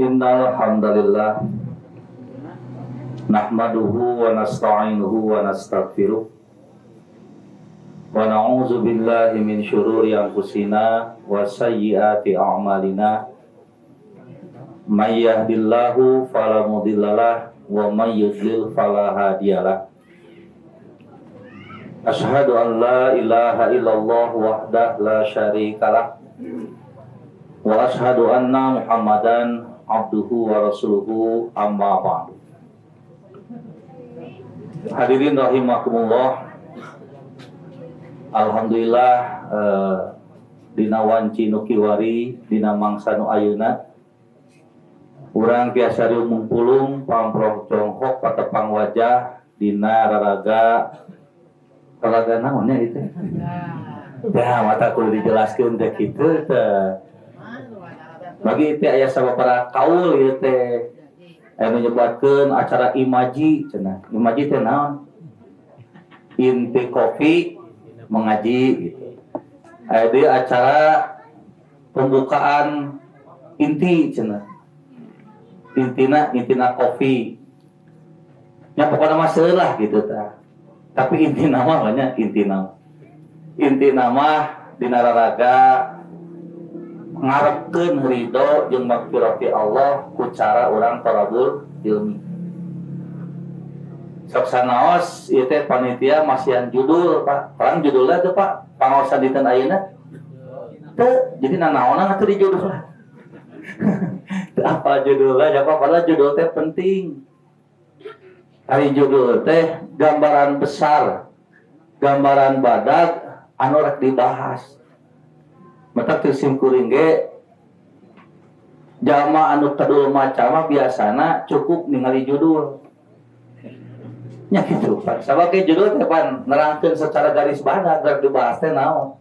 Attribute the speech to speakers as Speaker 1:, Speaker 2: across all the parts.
Speaker 1: Innal hamdalillah nahmaduhu wa nasta'inuhu wa nastaghfiruh wa na'udzu billahi min syururi anfusina wa sayyiati a'malina may yahdihillahu fala mudhillalah wa may yudlil fala hadiyalah. Asyhadu an la ilaha illallah wahdahu la syarikalah wa asyhadu anna Muhammadan abduhu wa rasuluhu amma ba'du. Hadirin rahimakumullah. Alhamdulillah dina wanci nu kiwari dina mangsa nu ayeuna urang tiasa mungpulung pamprov jongkok patepang wajah dina raraga naonnya itu. Dah mata kudu dijelaskeun teh kitu teh. Bagi teh aya sababaraha kaul ieu teh. Anu nyebatkeun acara imaji cenah. Imaji teh naon? Inti kopi mengaji gitu. Aya deui acara pembukaan inti cenah. Intina kopi. Nya pokona mah seulah gitu tah. Tapi inti nama banyak inti nama dina raraga ngarepkeun ridho jeung magfirati Allah ku cara urang thalabul ilmi. Sok sanaos ieu teh panitia masihan judul Pak. Perang judulna teh Pak, pangaosan dinten ayeuna. Teu, jadi nanaonna atuh di judul. Teu apa judulna, ya Pak, padahal judul teh penting. Hari judul teh gambaran besar, gambaran badag anu rek dibahas. Mata teusim kuring ge jalma anu kadul maca mah biasana cukup ningali judul. Nya kitu Pak. Sabage judul teh pan nerangkeun secara garis badag rek dibahas teh naon.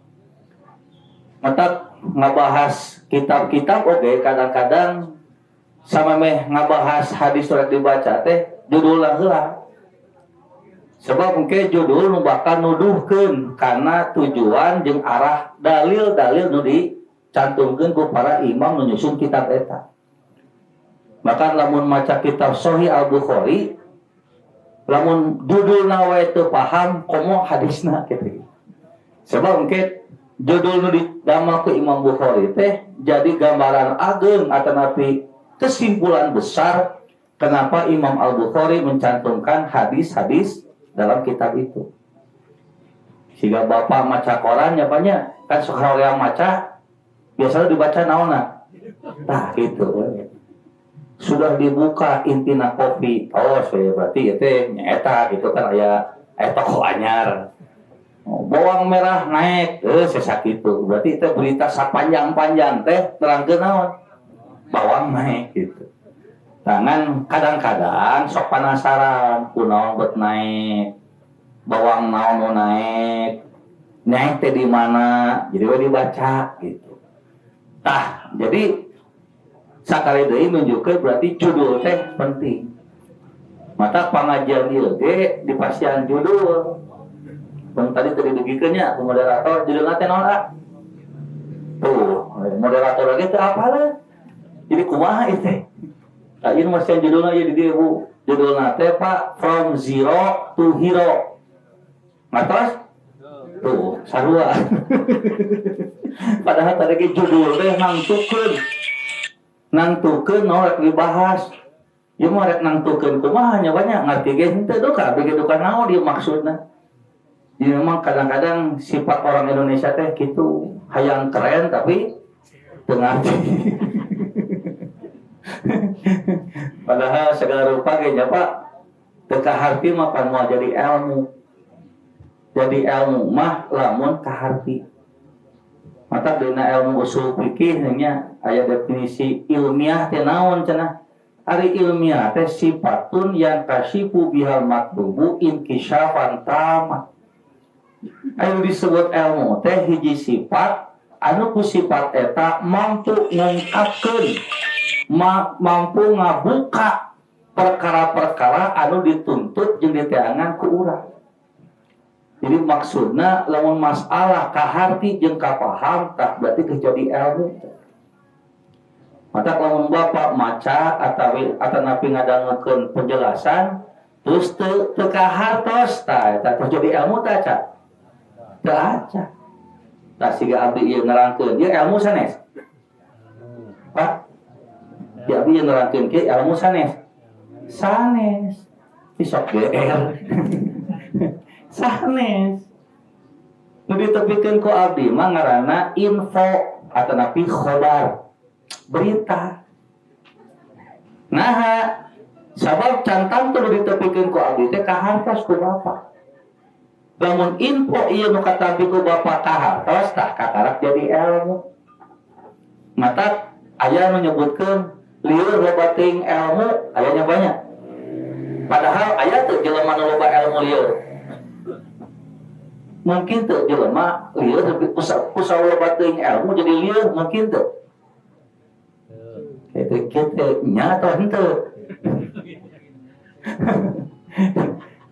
Speaker 1: Mata ngabahas kitab-kitab oge kadang-kadang samemeh ngabahas hadis rek dibaca teh judulna heula. Sebab engke judul nu bakal nuduhkeun kana tujuan jeung arah dalil-dalil nu dicantumkeun ku para imam nu nyusun kitab eta. Maka lamun maca kitab Sahih Al-Bukhari, lamun judulna wae teu paham komo hadisna kitu. Sebab engke judul nu didamel ku Imam Bukhari teh jadi gambaran ageung atanapi kesimpulan besar kenapa Imam Al-Bukhari mencantumkan hadis-hadis dalam kitab itu. Sehingga bapak maca koran ya banyak kan suka yang maca biasanya dibaca naonna. Nah itu sudah dibuka intina kopi. Oh saya berarti itu nyata gitu kan aya toko anyar. Bawang merah naik, sesak itu. Berarti itu berita sapanjang-panjang teh terangkeun naon? Bawang naik gitu. Tangan kadang-kadang sok penasaran kunaon bet naik, bawang naon mau naik teh di mana, jadi we dibaca gitu. Tah, jadi sakali deui nunjukkeun berarti judul teh penting. Mata pangajian ieu ge dipasihan judul. Bang tadi digikeun nya ku moderator judulna teh naon ah? Tuh, moderator lagi teh apalah. Jadi kumaha ieu teh? Nah, ini masih judulnya ya di dia Bu. Judulnya teh Pak From Zero to Hero. Ngatos? Tuh, sarua. Padahal tadi judul teh nangtukeun rek dibahas. Ieu mah rek nangtukeun kumaha nya banyak ngarti ge henteu do ka begitu kan naon ieu maksudna. Jadi memang kadang-kadang sifat orang Indonesia teh kitu, hayang keren tapi teu ngarti. Padahal segala rupa ge nya Pak teu kaharti mah pan moal jadi ilmu. Jadi ilmu mah lamun kaharti. Mata dina ilmu usul fikih nya aya definisi ilmiah teh naon cenah? Ari ilmiah teh sifatun yang kasifu bihal matlubu inkisyafan tamat. Anu disebut ilmu teh hiji sifat anu ku sifat eta mampu ngungkapkeun mampu ngabuka perkara-perkara anu dituntut jeung diteangan ku urang. Jadi maksudna lamun masalah kaharti jeung kapaham tah berarti terjadi ilmu. maka lamun bapak maca atau napi ngadangukeun penjelasan terus teu kahartos tah eta jadi ilmu tah ca teu aca tah siga abdi ieu nerangkeun ieu ilmu sanes Pak di abdi ieu nerangkeun ke ilmu sanes isok GR sanes nu ditepikeun ku abdi mah ngaranna info atanapi khobar berita. Nah, sabab cantan tuh ditepikeun ku abdi teh kahartos ku bapak. Lamun info ieu nu katampi ku bapak kahartos tah katarak jadi ilmu. Mata aya nu nyebutkeun lieur loba teuing ilmu, aya banyak. Padahal aya teu jelema nu loba ilmu lieur. Mungkin teu jelema lieur tapi usaha loba teuing ilmu jadi lieur mungkin teu. Kita nyata henteu.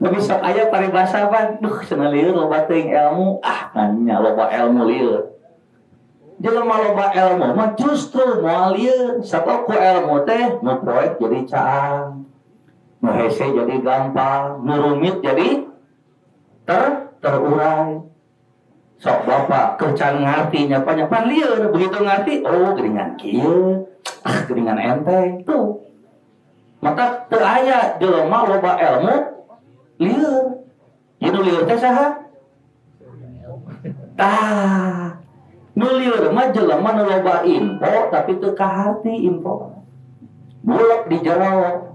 Speaker 1: Tapi sok aya paribasa pan, duh cenah lieur loba teuing ilmu, kan nya loba ilmu lieur. Jelema loba ilmu mah justru moal lieur, sabab ku ilmu teh nu proek jadi caang. Nu hese jadi gampang, nu rumit jadi terurai. Sok bapak kecan ngarti nyapa lieur, begitu ngarti oh geuningan kieu. Geuningan enteng tuh. Mata teu aya jelema loba ilmu lieur. Ieu lieur teh saha? Tah. Nu lieur mah jelema nu loba info tapi teu kaharti info. Bulek di jero.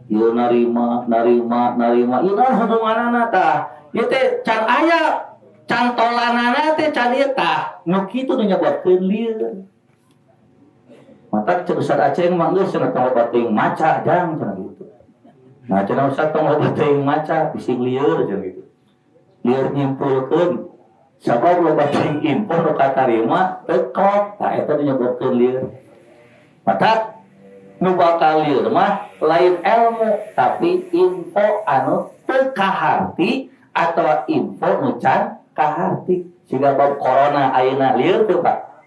Speaker 1: Ieu narima. Ieu naon hubunganana tah? Ieu teh can aya cantolanana teh can ieu tah. Nu kitu nu nyebabkeun lieur. Mata cek Ustaz Aceh mah geus cenah tong loba teuing maca jang cenah gitu. Nah cenah Ustaz tong loba teuing maca bising lieur cenah gitu. Lieur nyimpulkeun sabab loba teuing info nu katarima teu klop, tah eta nyebabkeun lieur. Mata nu bakal lieur mah lain ilmu tapi info anu teu kaharti atau info nu can kaharti. Siga bab corona ayeuna lieur teu Pak?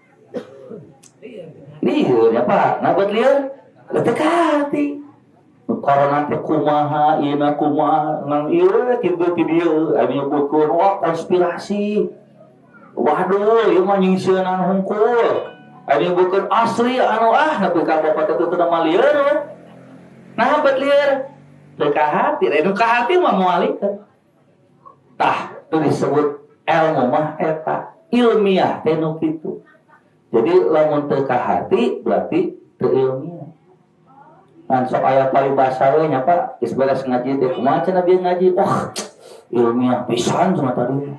Speaker 1: Lieur ya Pak, nah buat lieur teu kahati. Corona teh kumaha, ieu kumaha, ngan ieu kitu ti dieu, aya nyebutkeun wah konspirasi. Waduh, ieu mah nyingsieunan hungkul. Aya nyebutkeun asli anu nepi ka bapak teh teu nama lieur. Nah buat lieur teu kahati, nu kahati mah moal ieu. Tah, teu disebut ilmu mah eta, ilmiah teh nu kitu. Jadi lamun teu kahati berarti teu ilmiah. Kan sok aya paribasa we nya Pak, geus beres ngaji teh kumaha cenah bieu ngaji? Wah, ilmiah pisan cenah tadi.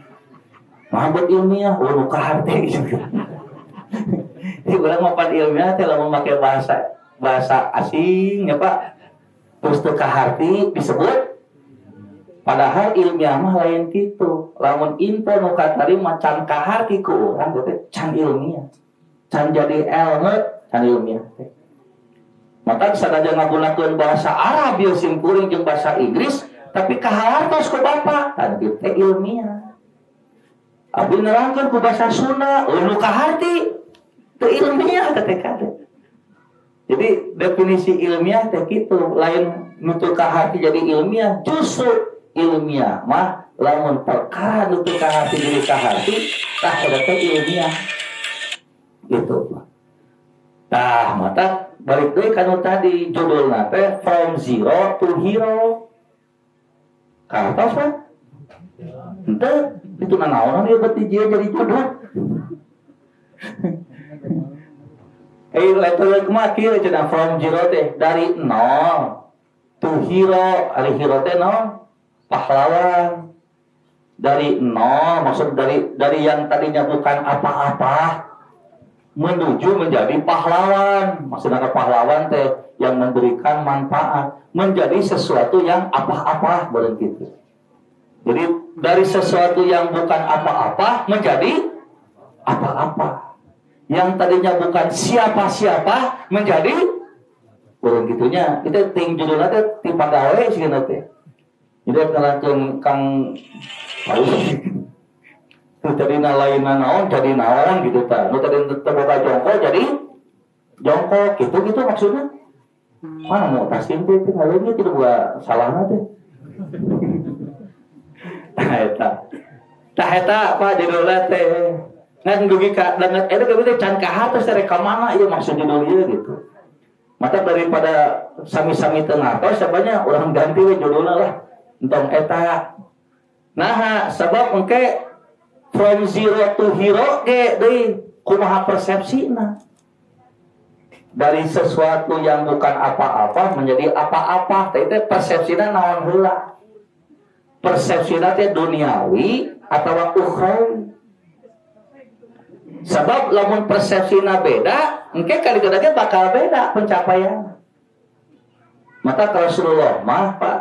Speaker 1: Mabet ilmiah, nu kahati gitu. Jadi urang mah pan ilmiah teh lamun make bahasa asing nya Pak. Terus teu kahati disebut padahal ilmiah mah lain kitu. Lamun info nu katarima can kahati ku urang teh can ilmiah. Can jadi ilmu, can ilmiah teh. Maka sadaja ngagunakeun bahasa Arab ieu simkuring jeung bahasa Inggris, tapi kahartos ku bapak, tadi teh ilmiah. Abdi nerangkeun ku bahasa Sunda, nu kaharti teu ilmiah teh kade. Jadi definisi ilmiah teh kitu, lain nu teu kaharti jadi ilmiah, justru ilmiah mah lamun perkara nu teu kaharti jadi kaharti, tah eta teh ilmiah. Gitu. Nah, mata balik deui kanu tadi judulna teh From Zero to Hero. Kartos Pak? Henteu, itu nanaonan ieu beuti jadi judul. Letter kumaha kieu cenah From Zero teh dari nol to hero, ari hero teh naon? Pahlawan. Dari nol maksud dari yang tadinya bukan apa-apa menuju menjadi pahlawan. Maksudnya pahlawan teh yang memberikan manfaat menjadi sesuatu yang apa-apa bareng gitu. Jadi dari sesuatu yang bukan apa-apa menjadi apa-apa. Yang tadinya bukan siapa-siapa menjadi bareng gitunya. Kita ting judulna teh ti pagawe sieuna teh. Jadi ngalakeun Kang tadi lainna naon jadi naon gitu ta. Nu tadi terbuka jongkol jadi jongkok gitu maksudnya. Mana mau taskin teh kalau gitu tidak salahna teh. Tah eta apa judulna teh. Ngan dugi ka dangat eta teh can ka hatos rek ka mana ieu maksud judul ieu gitu. Mata daripada sami-sami teu ngartos sabanya urang ganti we judulna lah. Entong eta. Nah, sabab engke from zero to hero ge deui kumaha persepsina. Dari sesuatu yang bukan apa-apa menjadi apa-apa, teh persepsina naon heula? Persepsina teh duniawi atawa ukhrawi. Sebab lamun persepsina beda, engke kali kadang bakal beda pencapaian. Maka Rasulullah mah Pak,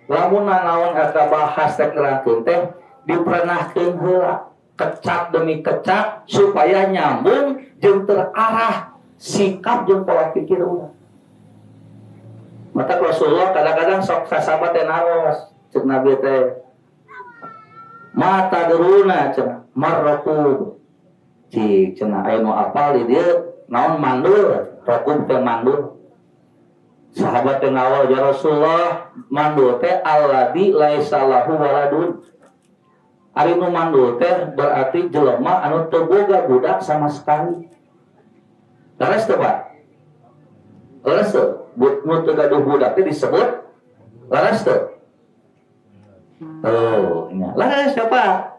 Speaker 1: lamun naon eta bahas teh kerangkeun teh diprenahkeun heula, kecap demi kecap supaya nyambung jeung terarah sikap jeung pola pikir urang. Mata Rasulullah kadang-kadang sok sasabat teh naros, ceuk Nabi teh. Mata deruna cenah, marraqub. Cik cenah aya nu apal di dieu naon mandul, raqub teh mandul. Sahabat teh ngawal ya Rasulullah, mandul teh alladzi laisa lahu waladun. Ari nu mandul teh berarti jelema anu teu boga budak sama sekali. Laras teu Pak? Laras teu? Nu teu gaduh budak teh disebut laras teu? Oh, nya. Laras siapa?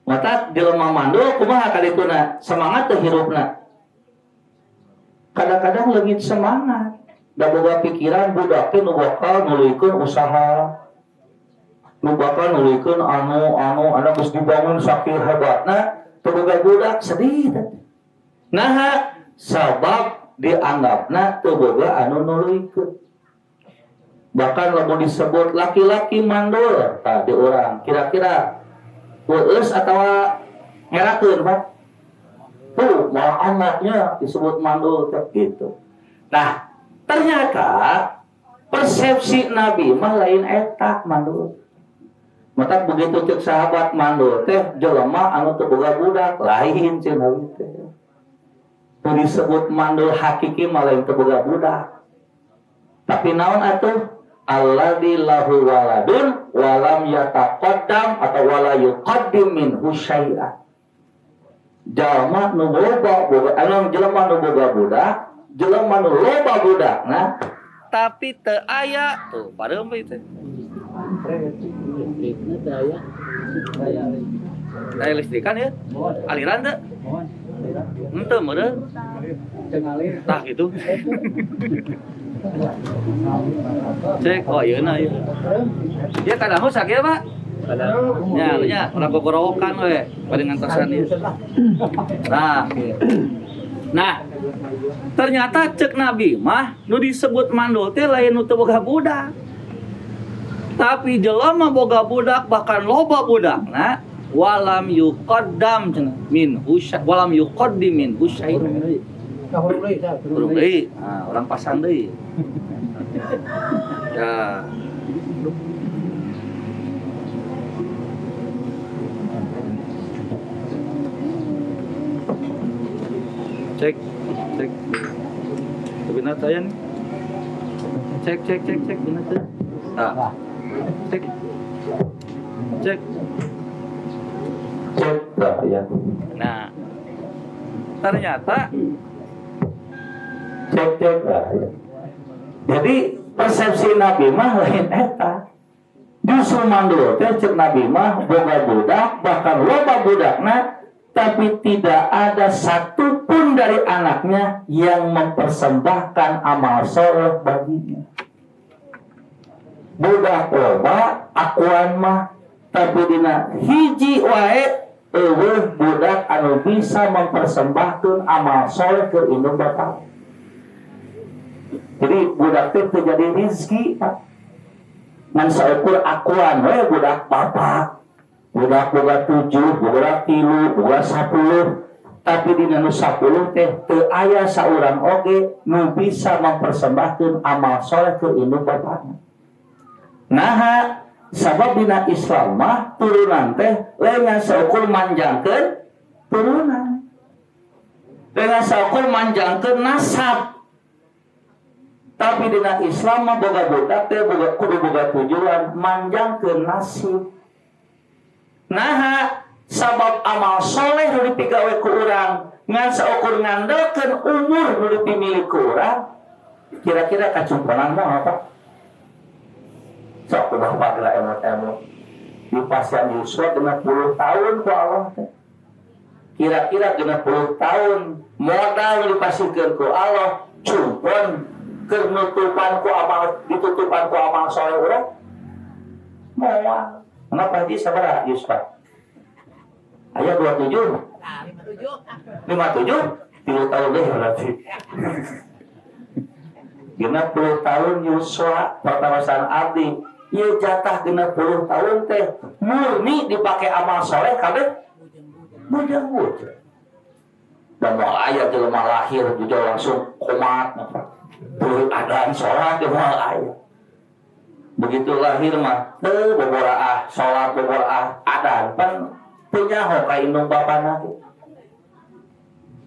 Speaker 1: Mata jelema mandul kumaha kadituna? Semangat teu hirupna? Kadang-kadang leungit semangat. Da boga pikiran budak teh nu bakal nuluykeun usaha. Nu bakal nuluykeun anu geus dibangun saking hebatna, teu boga budak sedih teh. Nah, sabab dianggapna teu boga anu nuluykeun. Bahkan lamun disebut laki-laki mandul tah di urang kira-kira weus atawa ngerakeun Pak? Tuh malah anaknya disebut mandul teh gitu. Nah, ternyata persepsi Nabi mah lain eta mandul. Mata begitu cek sahabat mandul teh jelema anu teu boga budak lain cek Nabi teh. Disebut mandul hakiki malah teu boga budak. Tapi naon atuh? Alladzi lahu waladun wa lam yataqaddam atau wala yuqaddim minhu syai'a. Jalma nu loba boga anu jelema nu boga budak, jelema nu loba budakna tapi teu aya tuh pareum teh. Listrikna teu aya. Daya listrikan ya? Aliran teh? Henteu meureun. Tah gitu. Cek oh ieu na ieu. Ieu kadang sakieu Pak. Ya, nya urang gogorowokan we pada ngantosan ieu. Nah, ternyata cek Nabi mah nu disebut mandul teh lain nu teu boga budak. Tapi jelema boga budak bahkan loba budakna walam yuqaddam cenah min husya walam yuqaddim min husya. Kurang deui. Nah, orang pasang deui. Ya. Cek. Benar tanya nih. Cek benar tuh. Ah. Cek. Nah, ya. Nah. Ternyata cek lah ya. Jadi persepsi Nabi mah lain eta. Justru mandul teh cek Nabi mah boga budak bahkan loba budakna tapi tidak ada satupun dari anaknya yang mempersembahkan amal soleh baginya. Budak loba akuan mah tapi dina hiji wae eueuh budak anu bisa mempersembahkan amal soleh ke indung bapak. Jadi budak itu terjadi rezeki Pak. Ngan saukur akuan we budak bapak. Budak boga 7, boga 3, boga 10. Tapi di nu 10 teh teu aya saurang oge nu bisa mempersembahkan amal soleh ke indung bapakna. Nah, sabab dina Islam mah turunan teh lain saukur manjangkeun turunan. dengan saukur manjangkeun nasab. Tapi dina Islam mah boga budak teh kudu boga tujuan manjangkeun nasib. Nah, sabab amal soleh nu dipigawe ku urang ngan saukur ngandalkeun umur nu dipimilih ku urang, kira-kira kacumponan mah apa? Sok bapak geula emot-emot. Di pasien Yusuf 60 tahun ku Allah teh. Kira-kira 60 tahun modal dipasikeun ku Allah cumpon keur nutupan ku amal ditutupan ku amal soleh urang. Moal. Kenapa haji sabaraha Yusuf? Aya 27. 57. 3 tahun deh berarti. 60 tahun Yusuf pertawasan abdi. Ieu jatah 60 tahun teh murni dipake amal soleh kabeh bujang-bujang. Dan moal aya jelema lahir juga langsung komat. Tuluy adan salat ge moal aya. Begitu lahir mah teu boboraah salat boboraah adan pan teu nyaho ka indung bapana teh.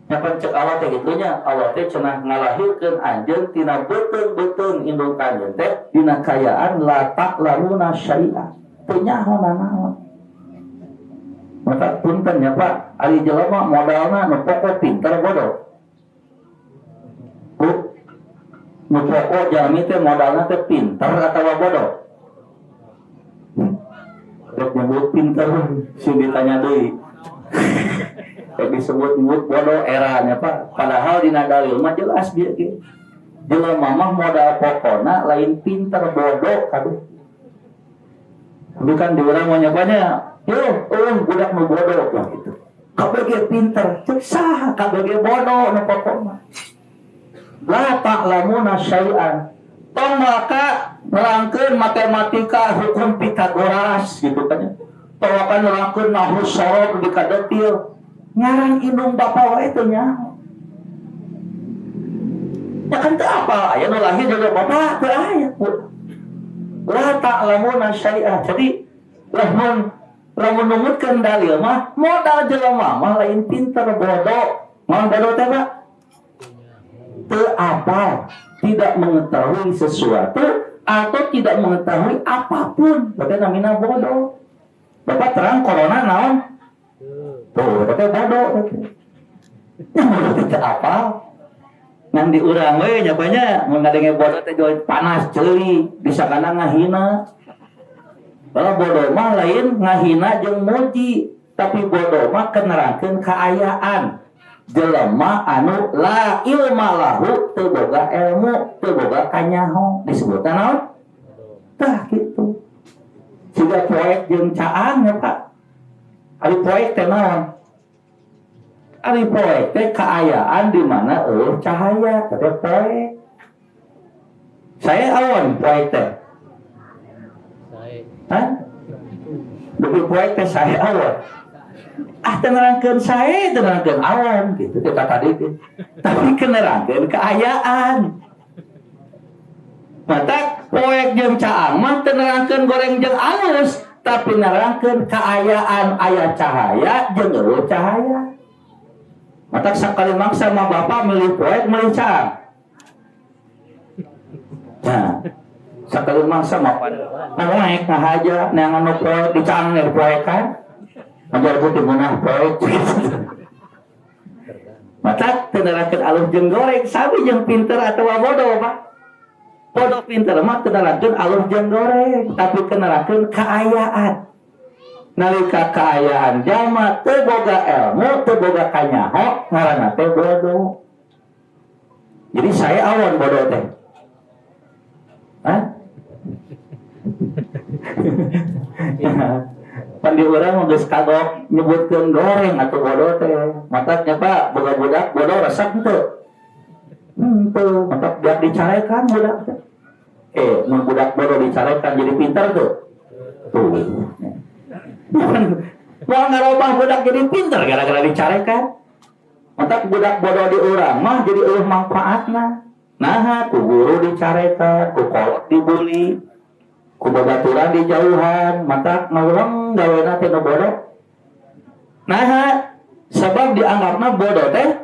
Speaker 1: Nya pan cek Allah teh gitunya, Allah teh cenah ngalahirkeun anjeun tina beuteung-beuteung indung kanjeun teh dina kayaan la taqlamuna syai'a. Teu nyaho nanaon. Maka punten nya Pak, ari jelema modalna nu pokok pinter bodoh. Nu pokok jalmi teh modalna teh pinter atawa bodoh? Rek nyebut pinter, sing ditanya deui. Rek disebut-sebut bodoh eranya Pak. Padahal dina dalil mah jelas dia ge. Jelema mah modal pokona lain pinter bodoh kabeh. Bukan di urang mah nyapanya, yo, budak nu bodoh lah gitu. Kabeh ge pinter, cek saha kabeh ge bodoh nu pokona. La ta'lamuna syai'an. Tong maka nerangkeun matematika hukum Pitagoras gitu kan. Tong maka nerangkeun nahwu sorot di kadetil. Ngarang indung bapa wae teu nyaho. Ya kan teu apa aya nu lahir juga bapa teu aya. La ta'lamuna syai'an. Jadi lamun numutkeun dalil mah modal jelema mah lain pinter bodoh. Mun bodoh teh Pak apa tidak mengetahui sesuatu atau tidak mengetahui apapun, berarti namanya bodoh. Bapak terang corona naon? Tuh, berarti bodoh. Yang bodoh itu apa? Yang diurang we nyapanya mun ngadenge bodoh teh panas ceuli, bisa kana ngahina. Kalau bodoh mah lain ngahina jeung muji, tapi bodoh mah kenerangkeun kaayaan. Jelema anu la ilma lahu teu boga ilmu, teu boga kanyaho, disebutna naon? Tah kitu. Siga poek jeung caang ya Pak. Ari poek teh naon? Ari poek teh kaayaan di mana eueuh cahaya, teh poek. Saya awan poek teh. Hah? Dupi poek teh saya awan. Tenerangkeun sae, tenerangkeun awan gitu kita tadi itu. Tapi kenerangkeun keayaan. Mata poek jeung caang mah tenerangkeun goreng jeung alus, tapi nerangkeun keayaan aya cahaya jeung eueuh cahaya. Mata sakali maksa mah Bapak milih poek milih caang. Nah, sakali maksa mah poek ngahaja neangan nu poek di caang ner poek kan. Ajar putih munah poek. Mata tenerangkeun alus jeung goreng, sabi jeung pinter atawa bodoh Pak. Bodoh pinter mah tenerangkeun alus jeung goreng, tapi tenerangkeun kaayaan. Nalika kaayaan jalma teu boga ilmu, teu boga kanyaho, ngaranna teh bodoh. Jadi saya awan bodoh teh. Hah? Pandi urang geus kagok nyebutkeun goreng atau bodoh teh. Matanya Pak, boga budak bodoh resep henteu. Henteu, matak biar dicarekan budak teh. Mun budak bodoh dicarekan jadi pintar tuh. Tuh. Mau ngarobah budak jadi pintar gara-gara dicarekan. Matak budak bodoh di urang mah jadi eueuh manfaatna. Nah, ku guru dicarekan, ku kolot dibuli. Kubabaturan di jauhan, mata ngawang gawena teh nu bodoh. Nah, sebab dianggapna bodoh teh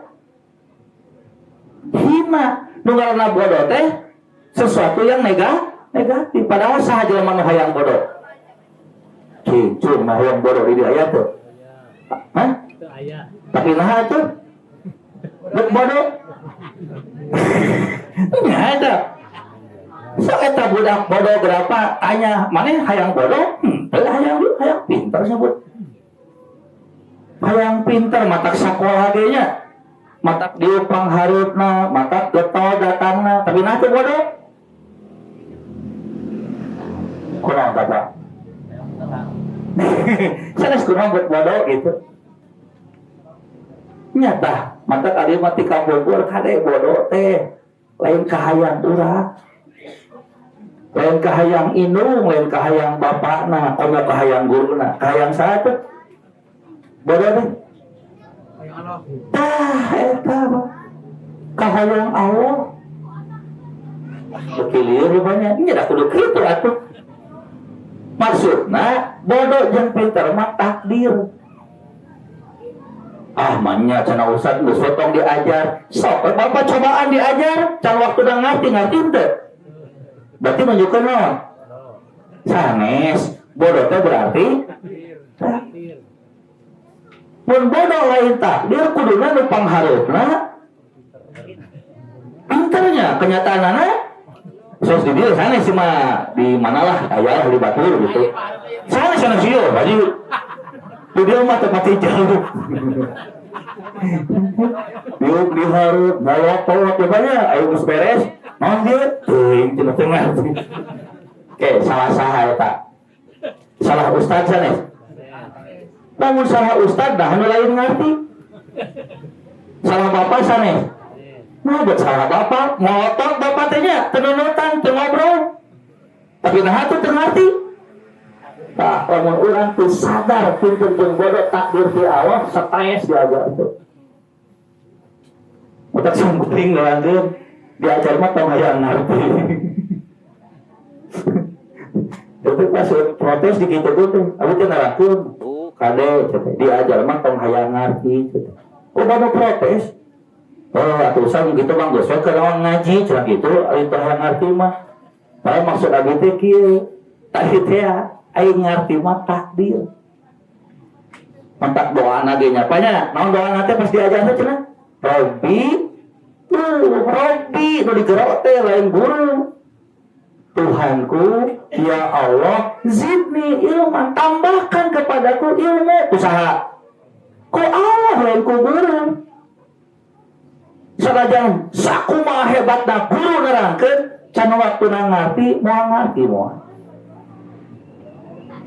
Speaker 1: lazimna nu ngaranna bodoh teh sesuatu yang negatif padahal saha jelema nu hayang bodoh cicing mah hayang bodoh di ayat tuh hah tapi nah tuh nuk bodoh nya ada sok eta budak bodoh berapa tanya maneh hayang bodoh hayang pintar sebut hayang pintar matak sakola ge nya matak diupang harutna matak getol datangna tapi nah teu bodoh kurang kata sanes kurang buat bodoh gitu nyata mata kali mati kabur kade bodoh teh lain kahayang urang lain kahayang indung lain kahayang bapakna aya kahayang guruna kahayang saha teh bodoh teh eta kahayang Allah bekilir rupanya nya da kudu kitu atuh maksudna bodoh jeung pinter mah takdir mannya cenah ustad geus potong diajar sok bapak cobaan diajar can waktu udah ngerti teu berarti menunjukkan naon sanes bodoh teh berarti takdir mun bodoh lain takdir kuduna nu pangharupna pinternya kenyataanana sos di dieu sanes mah di manalah aya di batur gitu sanes sieun baju dia mah tempat jauh. Yuk diharap, ngalotot ya banyak. Ayo geus beres. Naon dia? Teuing cenah teu ngarti. Oke, salah saha eta. Salah ustaz sanes. Namun salah ustaz dah anu lain ngarti. Salah bapak sanes. Nah, buat salah bapak, ngotot bapak teh nya teu nunutan, teu ngobrol. Tapi nah teu ngarti. Tak, lamun urang tuh sadar pinter jeung bodoh takdir di Allah stres diajar tuh. Utak sangkuting ngeulangeun diajar mah tong hayang ngarti. Itu pas protes di kitu teh, abi teh narakeun, kade diajar mah tong hayang ngarti gitu. Oh bodoh protes. Oh atusan kitu mah geus we kenaon ngaji cenah kitu ari tong hayang ngarti mah. Padahal maksud abi teh kieu, tah teh aing ngarti mah takdir. Mantak doa nage nya panya, naon doa nate pas diajar teh cenah? Robbi nu digerok teh lain guru. Tuhanku, ya Allah, zidni ilman, tambahkan kepadaku ilmu. Usaha. Ku Allah lain ku guru. Sanajan sakumaha hebatna guru nerangkeun, can waktuna ngarti, moal ngarti moal.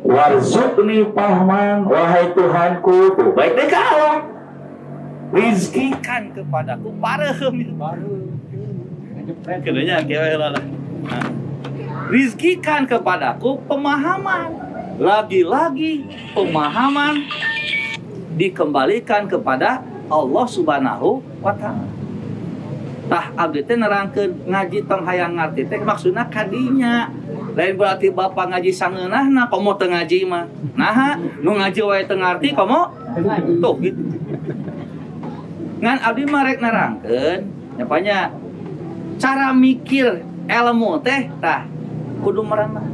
Speaker 1: Warzuqni fahman, wahai Tuhanku, tuh baik deh Allah. Rizkikan kepadaku parehem. Kedanya kira rizkikan kepadaku pemahaman. Lagi-lagi pemahaman dikembalikan kepada Allah Subhanahu wa Ta'ala. Tah abdi teh nerangkeun ngaji tong hayang ngarti teh maksudna kadinya. Lain berarti bapak ngaji sangeunahna komo teu ngaji mah. Nah, nu ngaji wae teu ngarti komo tuh gitu. Ngan abdi mah rek nerangkeun nyapanya cara mikir ilmu teh tah kudu merenah.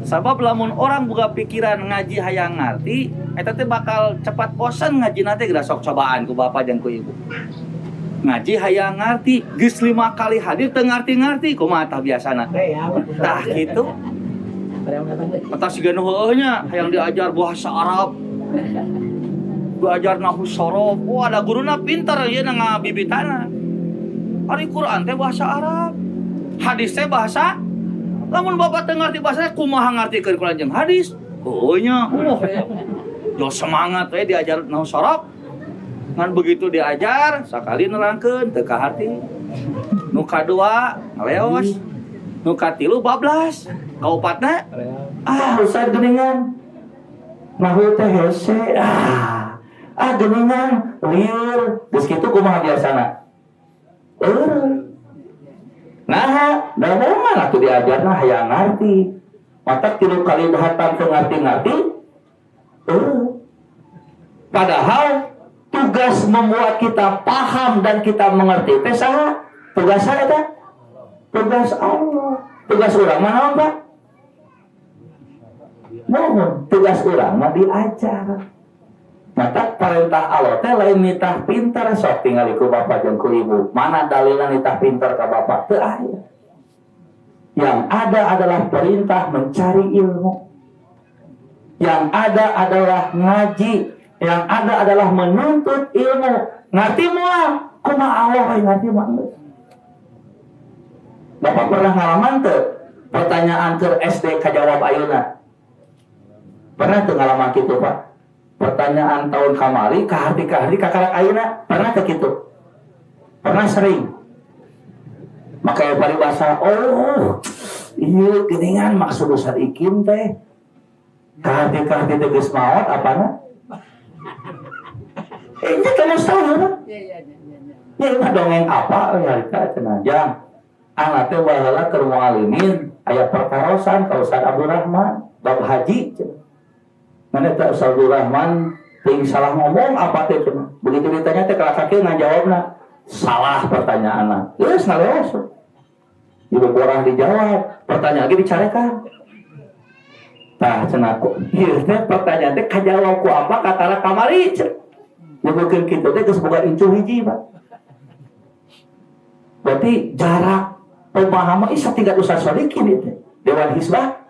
Speaker 1: Sabab lamun orang boga pikiran ngaji hayang ngarti, eta teh bakal cepat bosan ngaji teh geus sok cobaan ku bapak jeung ku ibu. Ngaji hayang ngarti geus 5 kali hadir teu ngarti-ngarti kumaha tah biasana tah kitu eta siga nu heueuh nya hayang diajar bahasa Arab diajar nahwu sorof ada guruna pinter ieu na ngabibitana ari Quran teh bahasa Arab hadis teh bahasa lamun bapak teu ngarti bahasa kumaha ngartikeun Quran jeung hadis heueuh nya jo semangat we diajar nahwu sorof. Ngan begitu diajar, sakali nerangkeun teu kaharti. Nu kadua ngaleos, nu katilu bablas, kaopatna Ustaz geuningan. Nahwu teh hese. Geuningan lieur. Geus kitu kumaha biasana? Nah, da momen atuh diajarna hayang ngarti. Matak 3 kali hatam teu ngarti-ngarti. Padahal tugas membuat kita paham dan kita mengerti teh saha? Tugas saya teh? Tugas Allah. Tugas urang mana Pak? Mohon tugas urang mah diajar. Maka perintah Allah teh lain nitah pintar sok tinggal ku bapak jeung ku ibu. Mana dalilna nitah pintar ka bapak? Teu aya. Yang ada adalah perintah mencari ilmu. Yang ada adalah ngaji. Yang ada adalah menuntut ilmu. Ngerti moal? Kumaha Allah ngerti mah. Bapak pernah ngalaman teu pertanyaan ke SD kajawab ayeuna? Pernah teu ngalaman kitu, Pak? Pertanyaan tahun kamari kahari kakarak ayeuna pernah teu kitu? Pernah sering. Maka yang paribasa, oh iya geningan maksud Ustaz Ikim teh kahari teh geus maot apana? Ini kamu tahu kan? Ya ini dongeng apa harita cenah jang. Anak teh baheula keur mualimin aya perkarosan ka Ustaz Abdul Rahman bab haji cenah. Mana tak Ustaz Abdul Rahman ting salah ngomong apa teh cenah. Begitu ditanya teh kakak ngajawabna salah pertanyaanna. Geus ngaleos. Ibu borah dijawab, pertanyaan lagi dicarekan. Tah cenah ku ieu teh pertanyaan teh kajawab ku apa katara kamari cenah. Nyebutkeun kitu teh geus boga incu hiji, Pak. Berarti jarak pemahaman isa tingkat Ustaz Sodikin itu Dewan Hizbah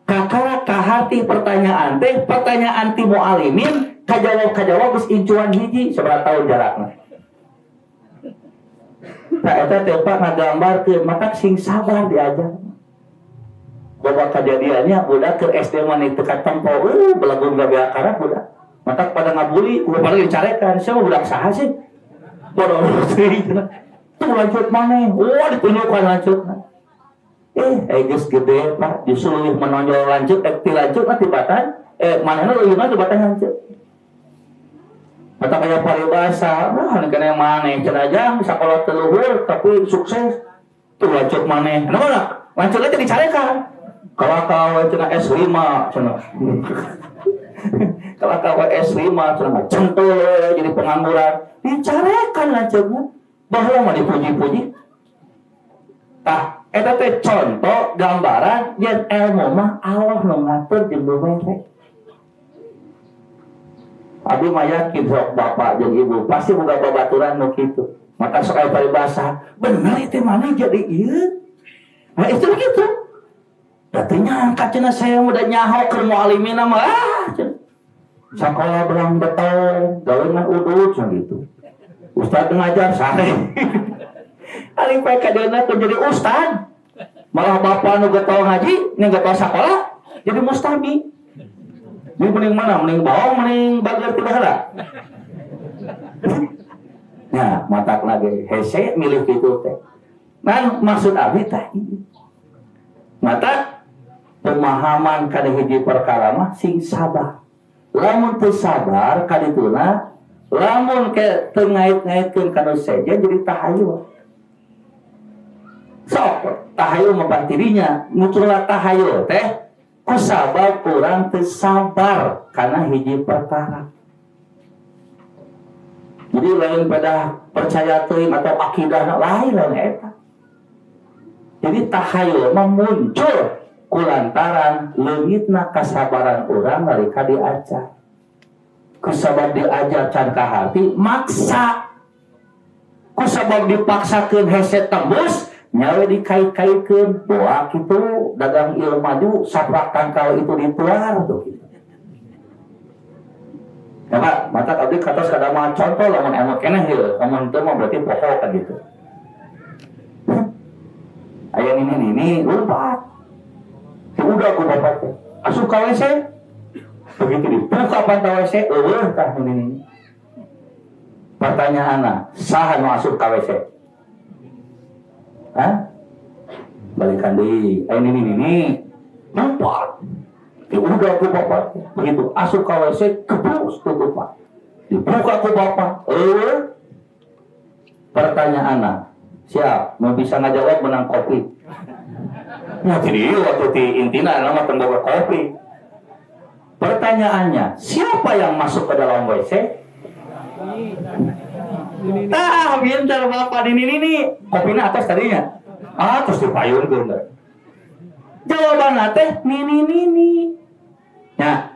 Speaker 1: kakara kahati pertanyaan teh pertanyaan ti mualimin kajawab geus incuan hiji sabaraha tahun jarakna. Nah eta teh Pak ngagambarkeun mata sing sabar diajar. Bawa kejadiannya budak ke SD mana tekan tempo belagun gawe akara budak. Mata pada ngabuli udah pada dicarekan siapa budak saha sih? Bodoh sih. Tuh lanjut mana? Wah ditunjukkan lanjut. Geus gede Pak, disuruh menonjol lanjut, lanjut nanti batan, mana leuwih mah batan lanjut. Mata kaya paribasa, nah kena yang mana cenah jang sakola teu luhur tapi sukses. Tuh lanjut mana? Naon lanjut aja dicarekan. Kalau kau cenah S5 cenah. Kalau kau S5 cenah centul jadi pengangguran, dicarekan lanjutnya. Bahwa mah dipuji-puji. Tah, eta teh contoh gambaran yen ilmu mah Allah nu ngatur jeung beumeurek. Abi mah yakin sok bapak jeung ibu pasti boga babaturan nu kitu. Mata sok aya paribasa, bener itu mana jadi ieu. Nah itu gitu. Datinya angkat cenah saya udah nyaho keur mualimina mah sakola belang beton, gawean udut gitu. Ustaz ngajar sare. Ari pae kadena tuh jadi ustaz. Malah bapak nu getol ngaji, nu getol sakola jadi mustami. Ini mending mana? Mending bawang, mending bager ti baheula. Nah, matak lagi hese milih kitu teh. Nah, maksud abdi teh ieu. Mata pemahaman kana hiji perkara mah sing sabar. Lamun teu sabar kadituna lamun ke tengait-ngaitkeun kana sejen jadi tahayul. Sok tahayul mah dirinya, munculna tahayul teh kusabab urang teu sabar kana hiji perkara. Jadi lain pada percaya teuing atau akidahna lain eta. Jadi tahayul mah muncul kulantaran leungitna kasabaran urang nalika diajar. Kusabab diajar can ka hati maksa. Kusabab dipaksakeun hese tembus nyawe dikait-kaitkeun doa kitu dagang ilmu maju saprak tangkal itu ditular tuh gitu. Ya Pak, mata abdi katos kada mah contoh lamun ilmu keneh ieu, lamun teu mah berarti poho kan gitu. Aya ini lupa. Udah aku dapat asup ka WC. Begitu dibuka pantau WC, tah ini. Pertanyaanna, saha nu asup ka WC? Hah? Balikan deui. Ini. Nampak. Udah aku bapak. Begitu asup ka WC, keblus tutupan. Dibuka ku bapak. Pertanyaanna, siap, mau bisa ngajawab menang kopi. Nah, jadi waktu di intina nama tembaga kopi. Pertanyaannya, siapa yang masuk ke dalam WC? Pintar bapak ini kopinya atas tadinya. Terus dipayun gue. Jawaban teh nini. Ya.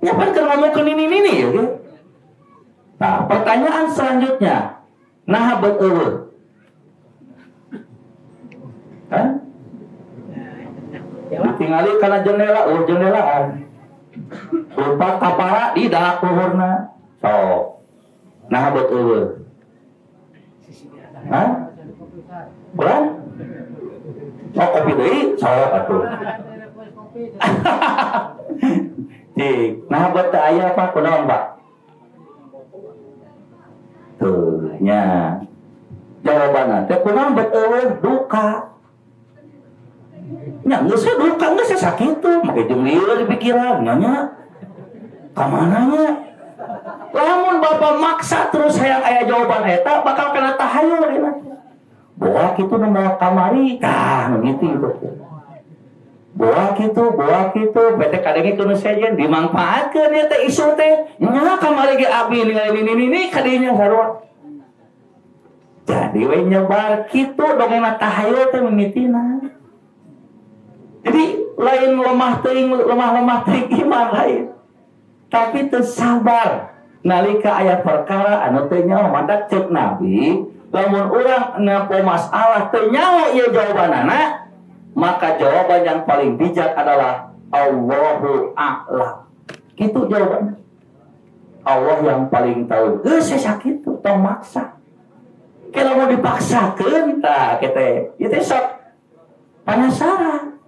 Speaker 1: Nyapan keur ngomong ke nini ya. Nah, pertanyaan selanjutnya. Nah bet eueuh. Hah? Ditingali kana jendelaan. Lupa kapara di dak luhurna. So. Nah bet eueuh. Hah? Bukan? Kopi deui, sok atuh. Cik, nah bet aya apa kunaon, Pak? Tuh, nya. Jawabanna teh kunaon bet eueuh duka. Nya geus duka geus sakitu, make jeung lieur di pikiran nya. Ka mananya? Lamun Bapak maksa terus hayang aya jawaban eta bakal kena tahayul dina. Boa kitu nu moal kamari, gitu. Boa kitu, bete kadenge kudu sejen dimanfaatkeun ieu teh isu teh. Nya kamari ge abi ini kadinya sarua. Jadi we nyebar kitu dongengna tahayul teh mimitina. Jadi lain lemah teuing iman lain. Tapi teu sabar nalika aya perkara anu teu nyaho mantap cek Nabi, lamun urang ngapo masalah teu nyaho ieu jawabanana, maka jawaban yang paling bijak adalah Allahu a'lam. Kitu jawabannya. Allah yang paling tahu. Geus sakitu tong maksa. Kalau mau dipaksakeun tah kete, ieu teh sok penasaran.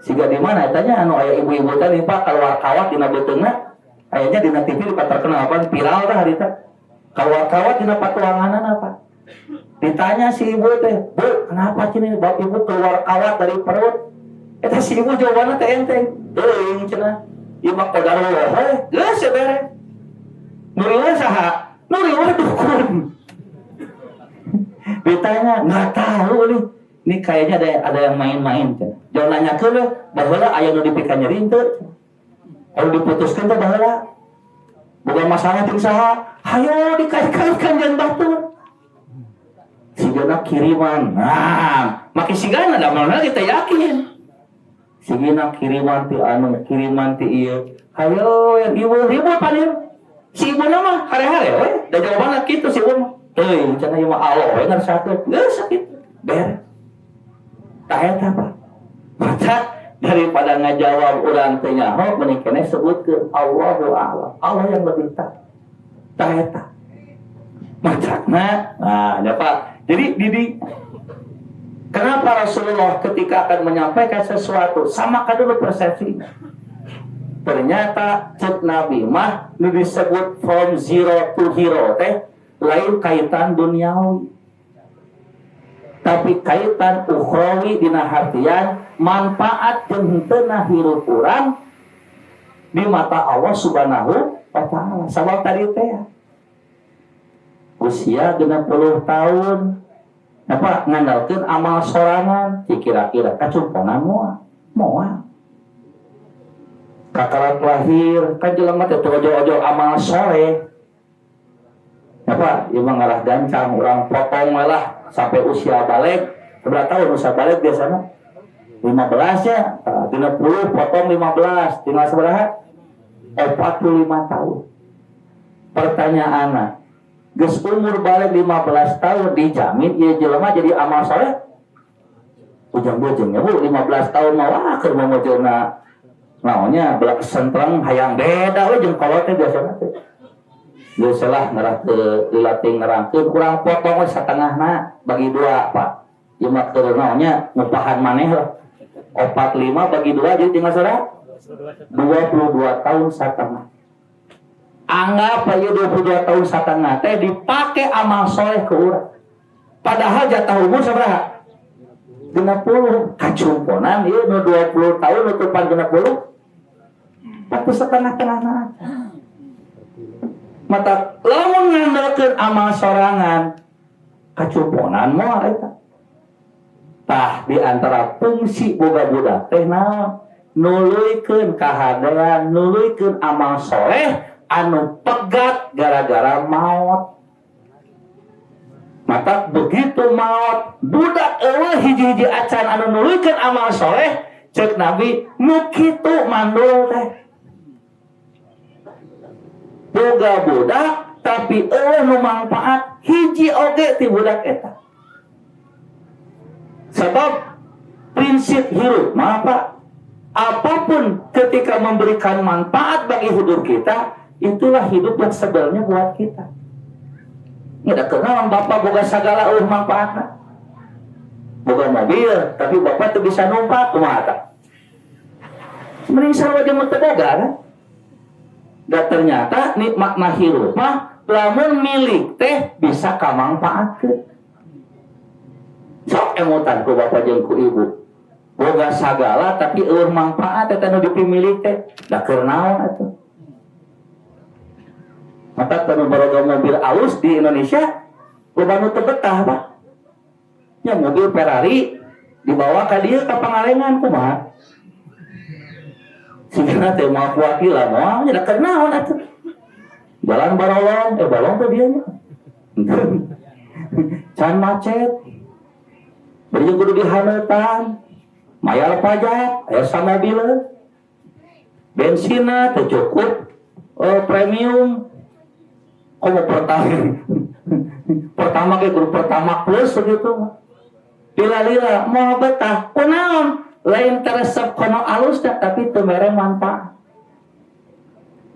Speaker 1: Siga di mana tanya anu aya ibu-ibu tadi Pak keluar kawat dina beuteungna ayanya dina TV terkenal apa viral tah harita keluar kawat dina patuanganan apa ditanya si ibu teh Bu kenapa cini bapak ibu keluar kawat dari perut eta si ibu jawabanna teh enteng teuing cenah ieu mah qadarullah geus beres nu riweuh saha nu riweuh dukun ditanya nggak tahu nih ini kayaknya ada yang main-main kan. Jangan nanya ke lu, baheula aya nu dipikeun nyeri teu. Anu diputuskeun teh baheula. Bukan masalah ting saha, hayo dikait-kaitkan jeung batur. Sigana kiriman. Nah, make sigana da mana kita yakin. Sigana kiriman ti ieu. Hayo yang ibu paling. Si ibu mah hare-hare we, da jawabanna kitu si ibu mah. Teuing cenah ieu mah Allah we ngarsakeun. Geus sakit. Beres. Tak eta Pak. Maka daripada ngajawab urang teh nyaho mending keneh sebutkeun Allahu a'lam. Allah yang lebih tahu. Tak eta. Macakna ya Pak. Jadi kenapa Rasulullah ketika akan menyampaikan sesuatu samakan dulu persepsi. Ternyata cek Nabi mah nu disebut from zero to hero teh lain kaitan duniawi. Tapi kaitan ukhrawi dina hartian manfaat jeung henteu hirup urang di mata Allah Subhanahu wa taala. Sabab tadi teh usia 60 tahun apa ngandalkeun amal sorangan kira-kira kacumponan moal. Kakarat lahir kan jelema teh ojo-ojo amal soleh. Apa ieu mah ngarah gancang urang potong malah sampai usia balik. Berapa tahun usia balik biasanya? 15 ya. 30 potong 15. Tinggal seberapa? 45 tahun. Pertanyaanna, geus umur balik 15 tahun dijamin ieu jelema jadi amal soleh? Ujang-ujangnya Bu 15 tahun mah wah keur mamojona naonnya belak sentreng hayang beda we jeung kolot teh biasana teh. Geus salah ngarah teu dilatih nerangkeun kurang potong we satengahna bagi 2 Pak. Ieu mah keur naonnya ngupahan maneh lah. 45 bagi 2 jadi tinggal saudara 22 tahun setengah. Anggap aja 22 tahun setengah teh dipake amal soleh ke urang. Padahal jatah umur seberapa? 60. Kacumponan ieu nu 20 tahun nutupan 60. Tapi setengah-tengahna. Mata lamun ngandalkeun amal sorangan kacumponan moal eta. Tah di antara fungsi boga budak teh naon? Nuluykeun kahadean, nuluykeun amal soleh anu pegat gara-gara maut. Maka begitu maut budak eueuh hiji-hiji acan anu nuluykeun amal soleh, cek Nabi nu kitu mandul teh. Boga budak tapi eueuh nu manfaat hiji oge ti budak eta. Sebab prinsip hirup mah Pak, apapun ketika memberikan manfaat bagi hidup kita, itulah hidup yang sebenarnya buat kita. Nggak kenal bapak boga segala manfaatnya. Boga mobil, tapi bapak tuh bisa numpak kumaha. Mending sarwa jeung teu boga kan? Dan ternyata nikmatna hirup mah lamun milik teh bisa kamangpaatkeun. Sok emutan ku bapak jeung ku ibu. Boga sagala tapi eueuh manfaat eta nu dipimilik teh. Da keur naon atuh? Maka kalau baroga mobil alus di Indonesia loba nu teu betah Pak. Nya mobil Ferrari dibawa ka dieu ka Pangalengan kumaha? Sigana teh moal kuatila moal nya da keur naon atuh? Jalan barolong, balong teh dieu nya. Can macet. Bari kudu dihaneutan. Mayar pajak, aya mobil. Bensinna teu cukup premium. Komo pertama ke grup pertama plus begitu. Lila-lila mau betah, kunaon? Lain teresep kono alus dah tapi teu mere manfaat.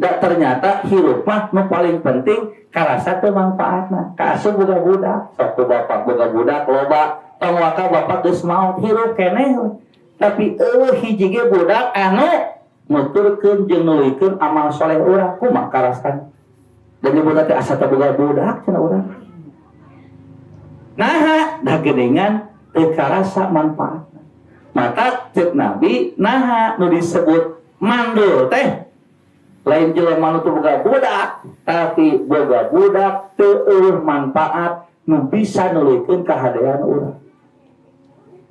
Speaker 1: Da ternyata hirup mah nu paling penting karasa teu manfaatna. Kaasup boga budak, sok bapak boga budak loba, tong waka bapak geus maot hirup keneh. Tapi eueuh hiji ge budak anu nuturkeun jeung nuluykeun amal soleh urang kumaha karasan. Dan ibu nanti asa taboga budak cenah urang. Nah, dah gedengan teu karasa manfaat. Maka cek Nabi, nah nu disebut mandul teh lain jelema nu teu boga budak, tapi boga budak teu eueuh manfaat nu bisa nuluykeun kahadean urang.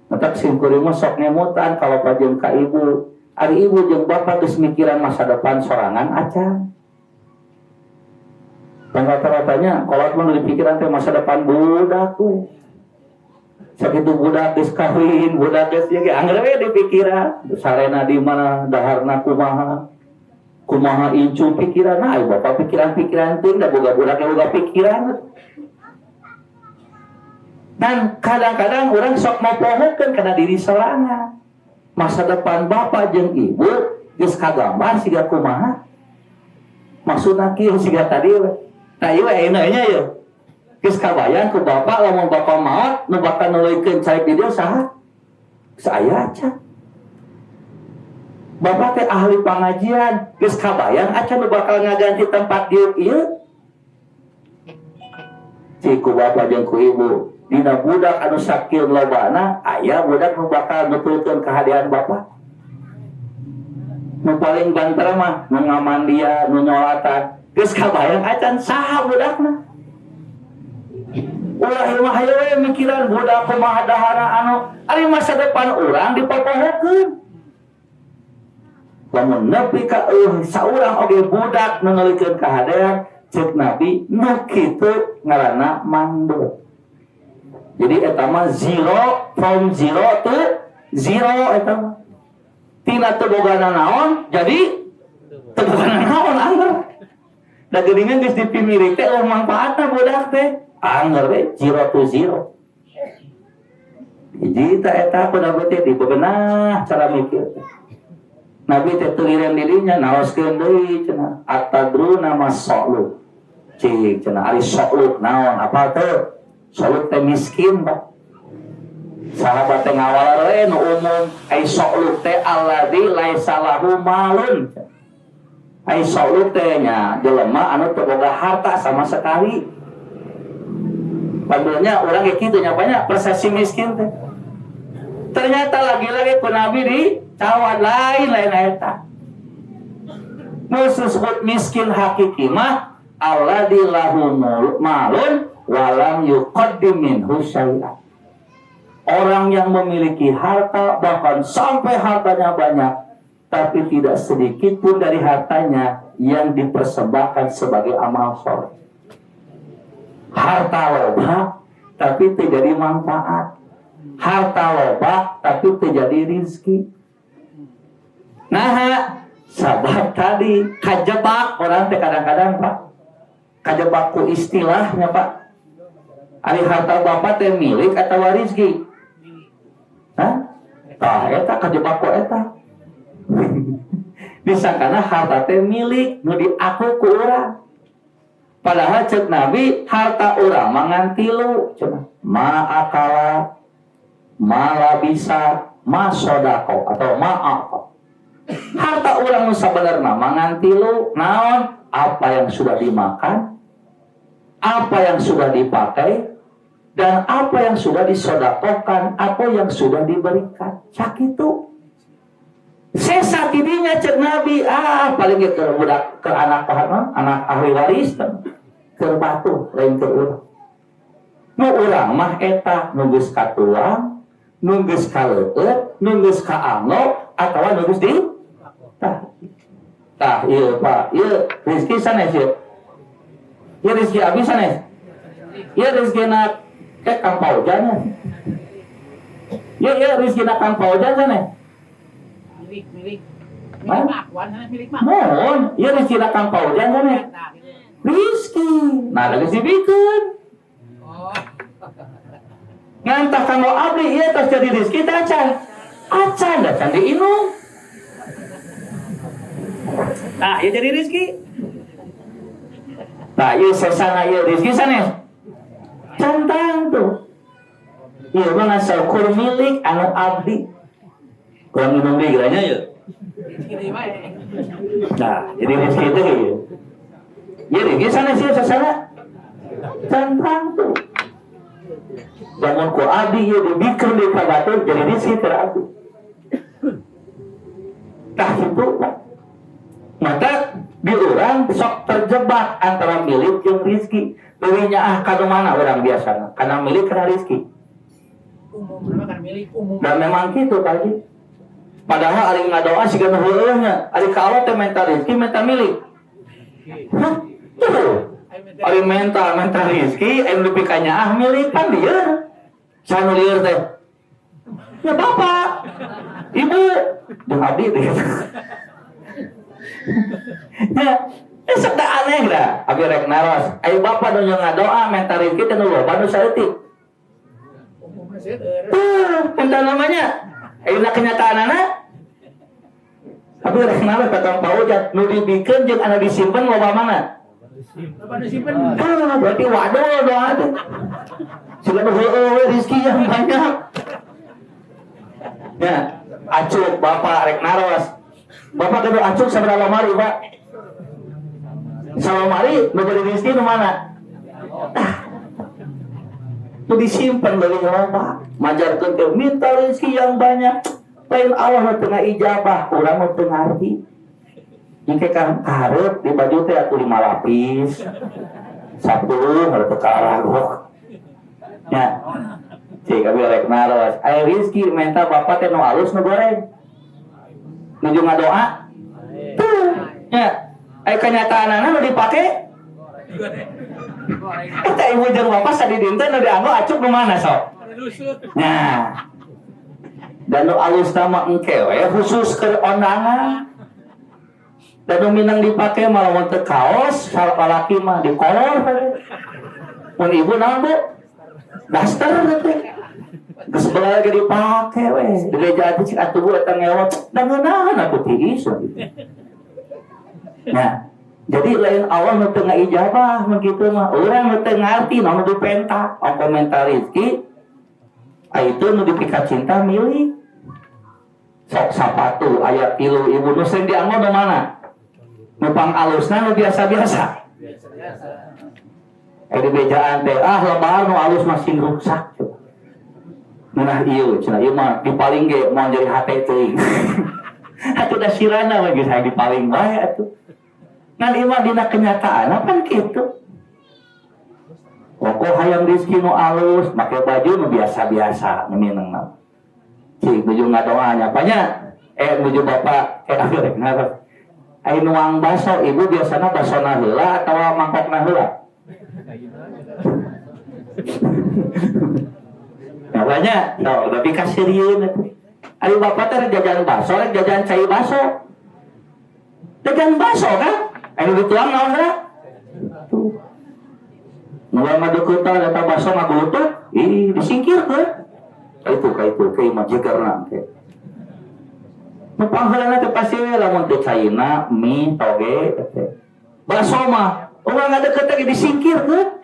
Speaker 1: Mata simkuring mah sok ngemutan kalau pajeun ka ibu, ari ibu jeung bapak geus mikiran masa depan sorangan acan. Rata-ratanya kalau cuma di pikiran teh masa depan budak we. Sakitu budak geus kawin, budak geus ieu ge angger we di pikiran. Sarena di mana, daharna kumaha. Kumaha incu pikiran, nah bapak pikiran-pikiran teh da boga budak boga pikiran. Dan kadang-kadang orang sok mopohokeun kana diri sorangan. Masa depan bapak jeung ibu geus kagambar siga kumaha. Maksudna kieu siga tadi we. Nah ieu euneunya yeuh. Geus kabayang ku bapak lamun bapak maot nu bakal nuluykeun caek di dieu saha? Saya aja. Bapak teh ahli pangajian, geus kabayang acan nu bakal ngaganti tempat dieu ieu. Cik ku bapak jeung ku ibu, dina budak anu sakil lobana aya budak nu bakal nutulkeun kahadean bapak. Nu paling banter mah nu ngamandian, nu nyolatan. Geus kabayang acan saha budakna. Ulah ieu mah hayu we mikiran budak kumaha dahana anu ari masa depan urang dipopohokeun. Lamun nepi ka saurang oge budak nu nuluykeun kahadean, cek Nabi nu kitu ngaranna mandul. Jadi eta mah zero, from zero to zero eta mah. Tina teu bogana naon jadi teu bogana naon angger. Da geuningan geus dipimirik teh manfaatna budak teh angger we zero to zero. Hiji eta pada beuteut dibebenah cara mikir. Nabi teh teu lireun dirinya naoskeun deui cenah atadruna mas-sa'lu. Cik cenah ari sa'lu naon apa teu? Sa'lu teh miskin Pak. Sahabat teh ngawal we nu umum ai sa'lu teh alladzi laisa lahu malun. Ai sa'lu teh nya jelema anu teu boga harta sama sekali. Padahal orang kayak gitu nyapanya persepsi miskin teh. Ternyata lagi-lagi ku Nabi di cawan lain eta. Musuh sebut miskin hakiki mah alladzi lahu malun walam yuqaddim minhu syai'an. Orang yang memiliki harta bahkan sampai hartanya banyak tapi tidak sedikit pun dari hartanya yang dipersembahkan sebagai amal soleh. Harta loba tapi terjadi manfaat. Harta loba tapi terjadi rizki. Nah, sabab tadi kajebak orang teh kadang-kadang Pak. Kajebak ku istilahnya Pak. Ari harta bapak teh milik atau rizki? Hah? Tah eta kajebak ku eta. Disangkana harta teh milik nu diaku ku urang. Padahal cek Nabi harta urang mangan tilu cenah. Ma'akala, malabisa, masodako atau ma'ako. Harta urang nu sabenerna mangan tilu naon? Apa yang sudah dimakan, apa yang sudah dipakai, dan apa yang sudah disodakokan, apa yang sudah diberikan. Sakitu. Sesa tidinya cek Nabi, paling ke budak ke anak pahaman, anak ahli waris ke batu lain ke urang. Nu urang mah eta nunggus katuang, nunggus kaleueut, nunggus kaanggo atawa nunggus di tah ieu Pak, ieu rezeki sanes ieu. Ieu rezeki abi sanes. Ieu rezeki na ke Kang Paujan. Ieu rezeki na Kang Paujan sanes. Milik akuan milik mah. Mohon, ieu rezeki na Kang Paujan sanes. Rizki. Nah, da geus dibikeun. Oh. Ngantah kanggo abdi ieu tos jadi rezeki teh acan. Acan da can diinum. Nah, ieu jadi rezeki. Nah, ieu sesana ieu rezeki sanes. Cantang tuh. Ieu mah ngasakur milik anu abdi. Kurang minum deui geranya ieu. Nah, jadi rezeki teh ieu. Ieu rezeki sanes ieu sesana. Cantang tuh. Lamun ku abdi ieu dibikeun deui ka batur jadi rezeki teh abdi. Tah itu maka di orang sok terjebak antara milik dan rizki. Dirinya kado mana orang biasa? Karena milik karena rizki. Dan memang gitu tadi. Padahal ari ngadoa siga nu heueuhnya. Ari ka Allah teh minta rizki, minta milik. Hah? Tuh. Ari minta rizki, anu dipikanya milik kan dia. Sanu lieur teh. Ya bapak, ibu, jeung abdi teh. Ya, sok da aneh dah. Abi rek naros. Ayo bapak nu ngadoa minta rezeki teh nu loba nu saeutik. Minta namanya. Ayeuna kenyataanana. Abi rek naros ka Kang Paujat nu dibikeun jeung anu disimpen loba mana? Loba nu disimpen. Berarti waduh doa teh. Sudah heueuh rezeki yang banyak. Ya, acuk bapak rek naros. Bapak kudu acuk sabaraha lemari, Pak? Salamari nu beri rezeki nu mana? Itu disimpan dari loba. Majarkeun teh minta rezeki yang banyak. Lain Allah nu teu ijabah, urang nu teu ngarti. Jika kan hareup di baju teh atuh 5 lapis. 10 hareup karagok. Ya. Cik abi rek naros. Aya rezeki minta bapak teh nu alus nu goreng. Nuju ngadoa. Tuh. Ya. Aya kenyataanana nu dipake. Eta ibu jeung bapak sadi dinten nu dianggo acuk nu mana sok? Nah. Dan nu alus mah engke we khusus keur ondangan. Dan nu minang dipake malah mun teu kaos, salaki mah di kolor. Mun ibu naon Bu? Daster teh. Geus beula ge dipake we. Di gereja teh cik atuh Bu eta ngewot. Da ngeunaheun atuh tiis. Nah, jadi lain Allah nu teu ngaijabah mun kitu mah. Urang nu teu ngarti naon nu dipenta, komentar rezeki. Itu nu dipikat cinta milik. Sok sapatu aya 3 ibu nu sering dianggo di mana? Nu pang alusna nu biasa-biasa. Di bejaan teh lebar nu alus masih rusak. Nah ieu cenah ieu mah dipaling ge moal jadi hate teuing. Atuh da sirana mah geus hayang dipaling wae atuh. Ngan ieu mah dina kenyataan pan kitu. Pokok hayang rezeki nu alus, make baju nu biasa-biasa meunang. Cik nuju ngadoanya apanya? Nuju bapak rek naros. Ai nuang baso ibu biasana basona heula atawa mangkokna heula. Namanya, tapi kasirieun atuh. Ari bapak teh jajan baso, rek jajan cai baso. Jajan baso kan? Anu dituang naon heula? Tuh. Nu mah deukeutna eta baso ngagulutuk, disingkirkeun. Itu imah jegerna teh. Nu pangheulana teh pasti lamun teu caina mie toge teh. Baso mah urang ngadeukeut teh disingkirkeun.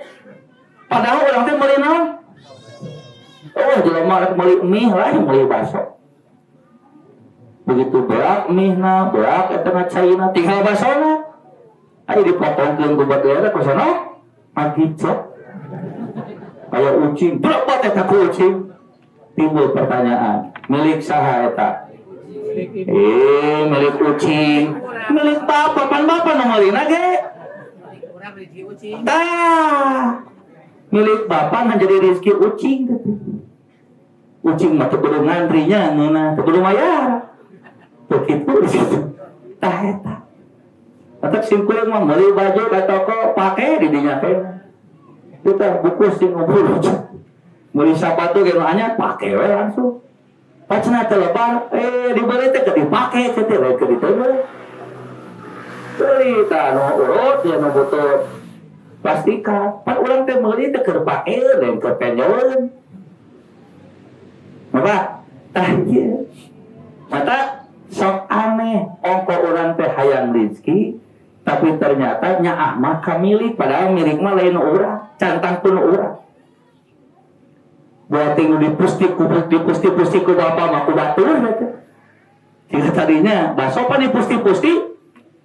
Speaker 1: Padahal urang teh meuli naon? Oh, jelema rek meuli mie lain meuli baso. Begitu beak mie-na, beak eta na caina tinggal basona. Aya dipotongkeun ku bageuna ku sono. Magicok. Aya ucing, berapa eta ku ucing? Timbul pertanyaan, milik saha eta? Milik ucing. Milik bapak, pan bapak nu meulina ge. Milik bapak menjadi rezeki ucing. Ucing mah teu kudu ngantrinya ngeuna, teu kudu mayar. Begitu di situ. Tah eta. Atak simkuleung mah meuli baju ka toko pake di dinya teh. Kita bukus di ngobrol. Meuli sapatu ge nu anyar pake we langsung. Pacna teh lebar, dibeli teh keur dipake teh lain keur diteuleung. Beli tah nu urut ya nu butuh plastika. Pan urang teh meuli teh keur pake lain keur penyeun. Maka tah ieu. Mata sok aneh ongko urang teh hayang rezeki tapi ternyata nyaah mah kamilik padahal milik mah lain urang cantang pun urang buat tinggal dipusti ku bapak mah ku batur gitu. Jika tadinya baso pan dipusti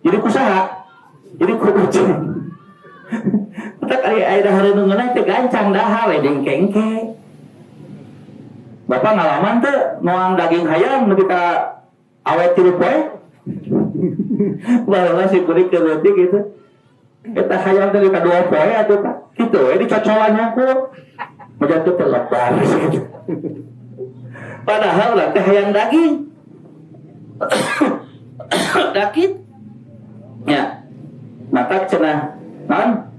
Speaker 1: jadi kusaha jadi ku ucing tak aya dahar nu ngeunah teh gancang dahar edeng kengke bapak ngalaman teh nuang daging hayam nepi ka awet 3 poe baheula si kuring keur leutik gitu eta hayam teh ka 2 poe atuh Pak kitu we dicocolan hungkul majatuh teh lebar gitu padahal lah teh hayam daging daging ya mata cenah naon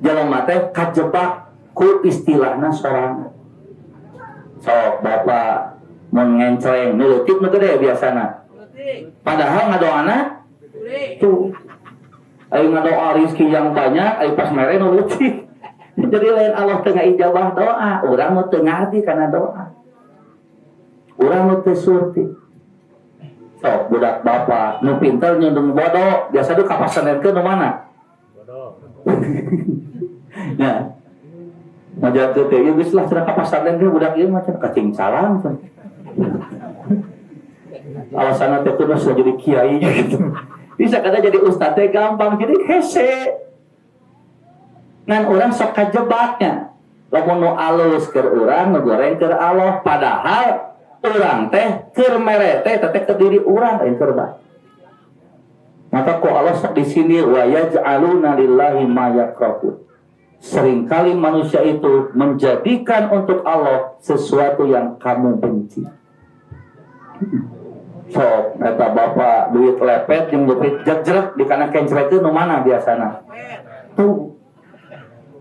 Speaker 1: jelema teh kajebak ku istilahna sorangan sok bapak mengenceleng nuleutik nu gede biasana padahal ngadoana tuh ayo ngadoa rezeki yang banyak ayo pas mere nuleutik jadi lain Allah teu ngaijabah doa urang nu teu ngarti kana doa urang nu teu surti sok budak bapak nu pinter nyundung bodoh biasa tuh kapasaneunkeun nu mana bodoh nah majatuh teh ieu geus lah cenah kapasaneunkeun budak ieu mah cenah cacing salam alasannya teh kudu jadi kiai gitu. Bisa kada jadi ustaz teh gampang jadi hese. Ngan orang sok kajebaknya. Lamun nu alus keur urang, nu goreng keur Allah, padahal urang teh keur mere teh keur diri urang lain keur bae. Maka ku Allah sok di sini wa yaj'aluna lillahi ma yakrahu. Seringkali manusia itu menjadikan untuk Allah sesuatu yang kamu benci. Sok eta bapak duit lepet jeung duit jejrek di kana kencrekeun nu mana biasana tuh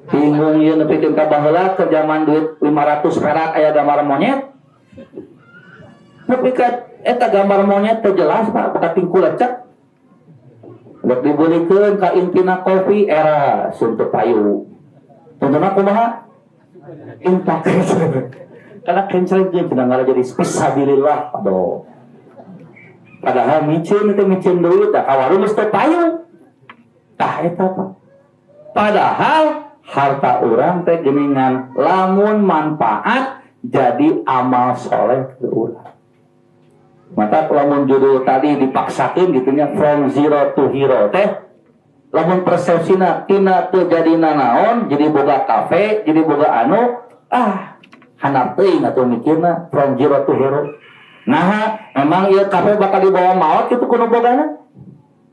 Speaker 1: bingung ieu nepikeun ka baheula ke zaman duit 500 perak aya gambar monyet nepi ka eta gambar monyet teh jelas Pak kating kulecek rek dibulikeun ka intina kopi era suntuk payu tuntuna kumaha impak kana kencrekeun cenah jadi fisabilillah aduh padahal micin duit dah kawarung mesti payung tah eta Pak padahal harta urang teh geuningan lamun manfaat jadi amal soleh ke urang mata lamun judul tadi dipaksakeun gitunya from zero to hero teh lamun persepsina tina teu jadi nanaon jadi boga kafe jadi boga anu handap teuing atuh mikirna from zero to hero. Nah, emang ieu kafe bakal dibawa maot kitu kuno bogana?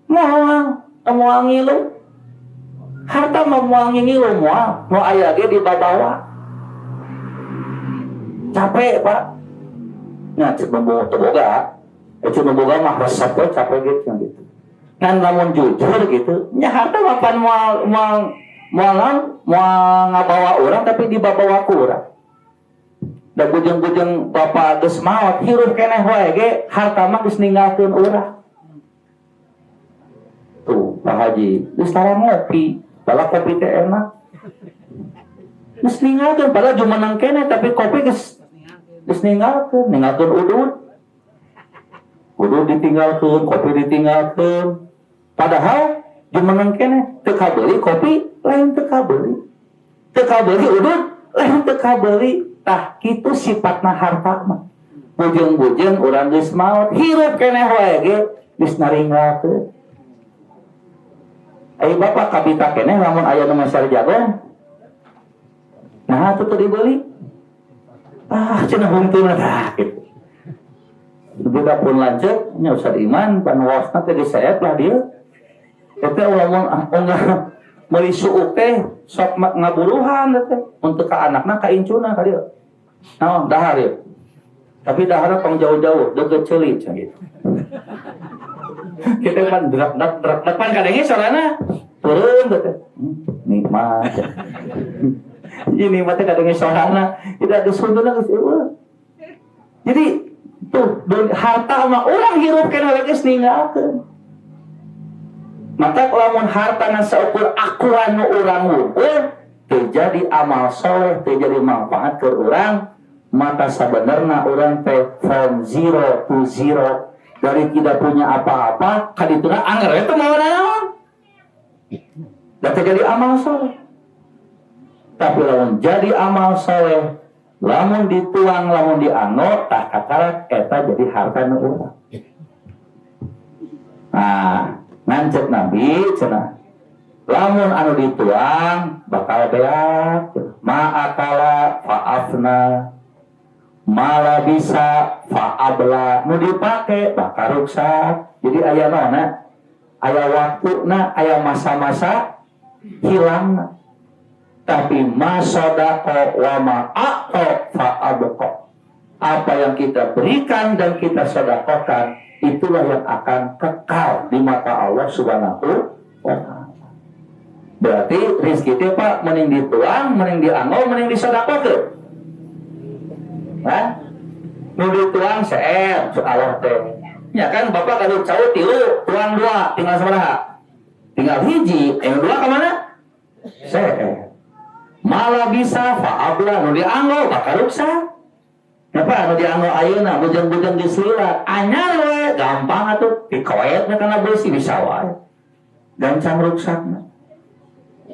Speaker 1: Moal ngilu. Harta moal ngilu moal, nu aya ge dibawa. Capek, Pak. Nya cek boga teu boga. Cek boga mah resep we capek gitu. Ngan lamun jujur gitu, nya harta mapan mau ngabawa orang tapi dibawa ku urang. Da bujeng-bujeng bapak geus maot, hirup keneh wae ge harta mah geus ninggalkeun urang. Tuh, Pak Haji, geus tara ngopi, bala kopi teh enak. Geus ninggalkeun padahal jumeneng keneh tapi kopi geus ninggalkeun udud. Udud ditinggalkeun, kopi ditinggalkeun. Padahal jumeneng keneh teu kabeuli kopi lain teu kabeuli. Teu kabeuli udud lain teu kabeuli. Tah kitu sifatna harta mah. Bujeng-bujeng urang geus maot, hirup keneh wae ge geus naringgalkeun. Ai bapak kabita keneh lamun aya nu meser jagon. Nah, atuh teu dibeli. Cenah huntuna tah kitu. Budak pun lanceuk nya Ustaz Iman pan wasna teh diseep lah dia. Eta lamun ongah meuli suuk teh sok ngaburuhan teh untuk ka anakna ka incuna ka dieu. Naon dahar ieu. Tapi daharna tong jauh-jauh deukeut ceuli cenah gitu. Kita kan drak pan kadenge sorana turun teh. Nikmat. Ini mah teh kadenge sorana tidak disunduna geus eueuh. Jadi tuh harta mah urang hirup kana geus ninggalkeun. Maka lamun hartana saukur akuran nu urang wungkul terjadi amal soleh, terjadi manfaat ke urang, maka sebenarnya urang teh from zero to zero, dari tidak punya apa-apa kadituna anggar itu mau naon dan terjadi amal soleh. Tapi lamun jadi amal soleh, lamun dituang, lamun dianggo, tah kakarak eta jadi harta nu urang. Nah, ngancet Nabi cenah lamun anu dituang bakal beak ma'akala fa'afna mala bisa fa'abla nu dipake bakal ruksak. Jadi aya naonna aya waktuna aya masa-masa hilangna. Tapi masodaqo wa ma'aqo fa'abqa, apa yang kita berikan dan kita sedekahkan itulah yang akan kekal di mata Allah Subhanahu wa ta'ala. Berarti rezeki teh Pak mending dituang, mending dianggo, mending disedekahkeun. Hah? Nu dituang seer Allah teh. Ya kan Bapak kalau cawe tilu, tuang dua, tinggal sabaraha? Tinggal hiji, yang dua ke mana? Seer. Malah bisa fa'abla nu dianggo bakal ruksak. Napa anu dianggo ayeuna bujang-bujang diselilat anyar we gampang atuh dikoetna kana beusi bisa wae gancang ruksakna.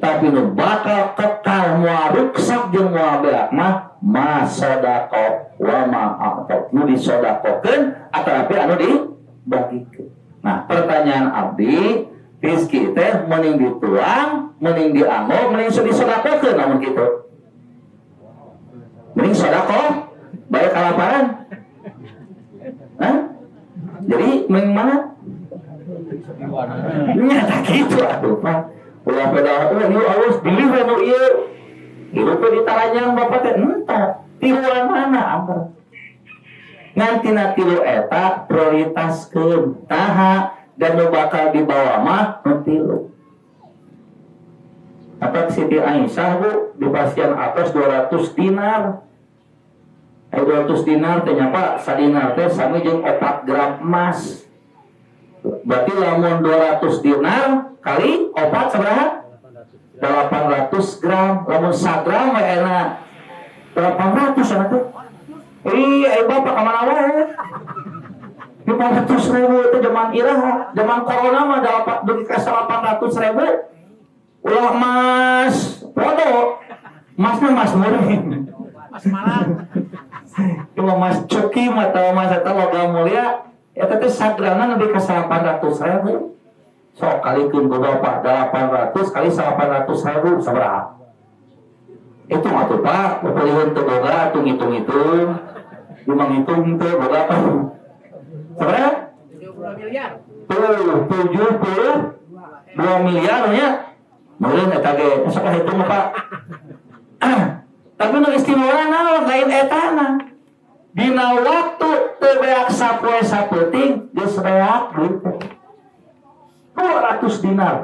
Speaker 1: Tapi nu bakal kekal moal ruksak jeung moal beak mah masodaqo wa ma'aqo nu disodakokeun atapi anu dibagikeun. Nah, pertanyaan abdi rezeki teh mending dituang, mending dianggo, mending disodakokeun namun kitu. Mending sedekah baik kelaparan. Hah? Jadi mana? Nyata gitu atuh Pak. Ulah pedal ini harus pilih nu ieu. Hirup di taranyang Bapak teh entah tiluan mana amper. Ngantina tilu eta prioritaskeun taha dan nu bakal dibawa mah nu tilu. Apa Siti Aisyah Bu di pasien atas 200 dinar. 200 dinar teh nyapa sadinar teh sami jeung 4 gram emas. Berarti lamun 200 dinar kali 4 sabaraha? 800 gram. Lamun 1 gram we enak 800 cenah teh. Bapak ka mana wae? 500.000 teh zaman iraha, zaman corona mah dapat dugi ka 800.000. Ulah emas podo. Emasna emas murni. Emas malang. Cuma mas cuki atau mas eta logam mulia eta teh sagrana nepi ka 800.000. Sok kalikeun ku Bapak 800 kali 800.000 sabaraha? Itu mah tuh Pak, peuliheun teu boga atuh ngitung-ngitung. Cuma ngitung teu boga apa? Sabaraha? 72 miliar. 72 miliar nya. Meureun eta ge sok hitung Pak. Tapi nu istimewa naon lain etana. Dina waktu teu beak sapoe sapeuting geus beak gitu. 200 dinar.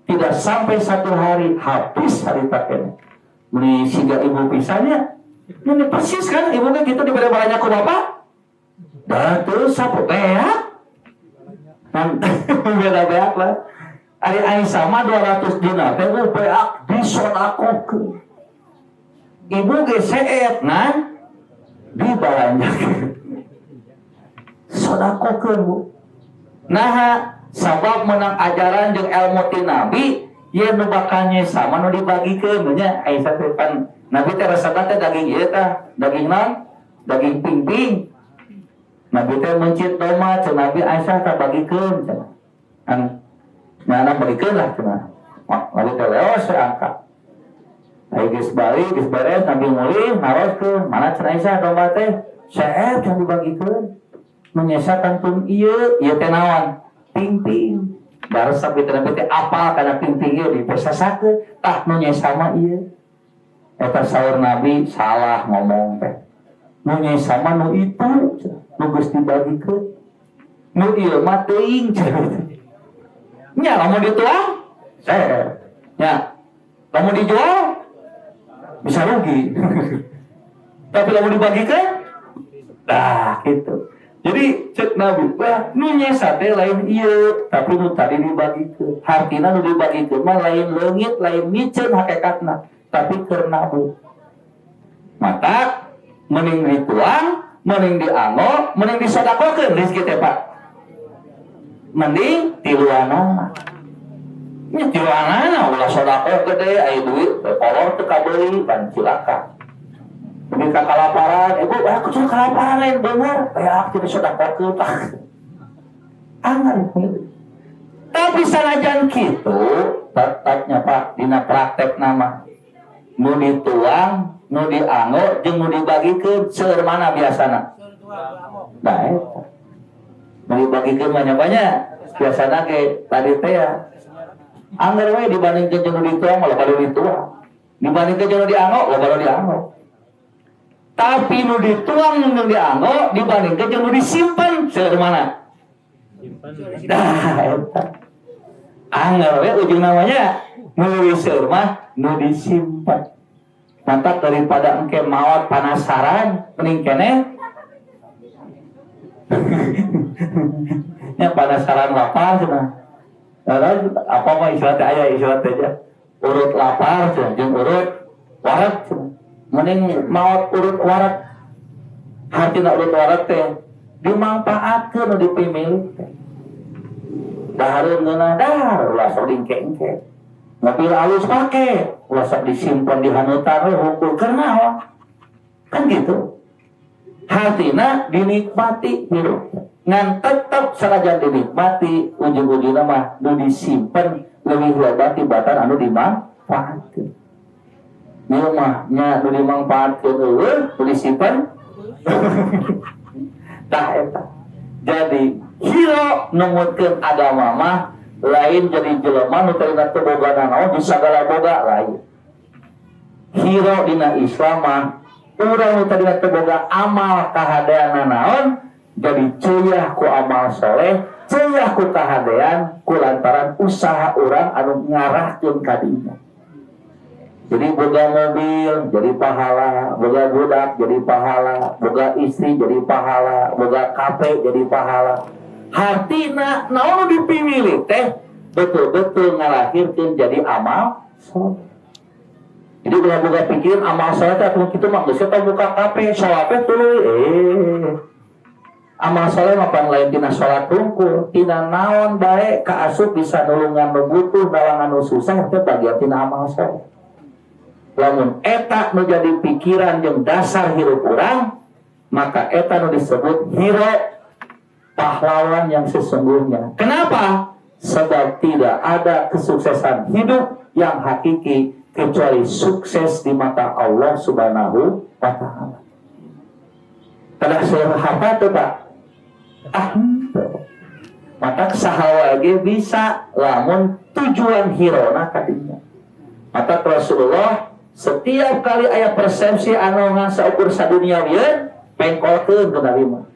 Speaker 1: Tidak sampai 1 hari habis hari takenya. Ini siga ibu pisahnya. Ini persis kan ibu kan gitu diberi barangnya ku bapak. Dah terus sapu beak. Beda beak lah. Ari sama 200 dinar teh beak disodakokeun. Ibu ge seet nan dibaranjakeun. Sodakokeun Bu. Nah, sabab menang ajaran jeung ilmu ti Nabi, ye nu bakal sama nu dibagikeun nya. Aisyah teh kan Nabi teh resepna teh daging ieu tah, daging naon? Daging pingping. Nabi teh mencit domba, cenah Nabi Aisyah teh bagikeun cenah. Nah, bagikeun lah cenah. Nabi teh leos teh angkat. Ayo geus balik, geus beres Nabi mulih naroskeun, mana cenah Aisyah domba teh? Sae can dibagikeun. Menyesakan tun ieu teh naon? Pingping. Baru sampai Nabi teh apal kana pingping ieu dipesasakeun, tah nu nyesa mah ieu. Eta saur Nabi salah ngomong teh. Nu nyesa mah nu itu, nu geus dibagikeun. Nu ieu mah teuing nya lamun dituang, nya lamun dijual bisa rugi. Tapi lamun dibagikeun, dah gitu. Jadi cek Nabi, wah nu nyesa teh lain ieu, tapi nu tadi dibagikeun. Hartina nu dibagikeun mah lain leungit, lain miceun hakikatna, tapi keur nabu. Mata mending dituang, mending dianggo, mending disodakokeun rezeki teh Pak. Mending tiluanana. Nya tiluanana ulah sodako gede aya duit, kolor teu kabeuli ban cilaka. Ini kalaparan, ibu, aku cuma kalaparan lain bener, kayak aku sudah kokeun tah. Angan. Tapi sanajan kitu, tetapnya Pak, dina praktek nama. Nu dituang, nu dianggo, jeung nu dibagikeun seueur mana biasana? Nah, eta. Nu dibagikeun banyak-banyak, biasana ge tadi teh ya. Angger we dibandingkeun jeung nu dituang, malah baru dituang. Dibandingkeun jeung nu dianggo, baru dianggo. Tapi nu dituang nu dianggo dibandingkeun jeung nu disimpen seueur mana? Dah eta. Angger we ujung namanya nu seueur mah nu disimpen. Mantap daripada engke maot panasaran mending keneh. Nya panasaran lapar cenah. Apa mah istilah teh aya istilah teh aja. Urut lapar cenah jeung urut warak cenah. Mending maot urut warak. Hartina urut warak teh dimanfaatkeun dipimilih teh. Dahareun geuna dahar ulah sok dingke-engke. Mobil alus pake, ulah sok disimpan di hanutan we hukul kenaon. Kan gitu. Hartina dinikmati hirup. Ngan tetep sanajan dinikmati ujung-ujungna mah nu disimpen leuwih loba tibatan anu dimanfaatkeun. Ieu mah nya nu dimangpaatkeun eueuh, nu disimpen. Tah eta. Jadi hiro numutkeun agama mah lain jadi jelema nu tarina teu boga naon di sagala boga lain. Hiro dina Islam mah urang nu tarina teu boga amal kahadeanna naon jadi ceuyak ku amal soleh, ceuyak ku kahadean ku lantaran usaha urang anu ngarahkeun ka dinya. Jadi boga mobil jadi pahala, boga budak jadi pahala, boga istri jadi pahala, boga kafe jadi pahala. Hartina naon dipimilih teh betul-betul ngalahirkeun jadi amal soleh. Jadi boga pikiran amal soleh teh atuh kitu mah geus eta buka kafe, salat teh tuluy amal soleh mah pan lain tina salat tungkul, tina naon bae kaasup bisa nulungan nu butuh, dalangan nu susah teh bagian tina amal soleh. Lamun eta nu jadi pikiran jeung dasar hirup urang, maka eta nu disebut hiro pahlawan yang sesungguhnya. Kenapa? Sebab tidak ada kesuksesan hidup yang hakiki kecuali sukses di mata Allah Subhanahu wa taala. Kada saeueuh apa tuh Pak? Maka saha ge bisa lamun tujuan hirona ka dinya. Maka Rasulullah setiap kali aya persepsi anu ngan saukur saduniawian pengkolkeun ke Nabi mah.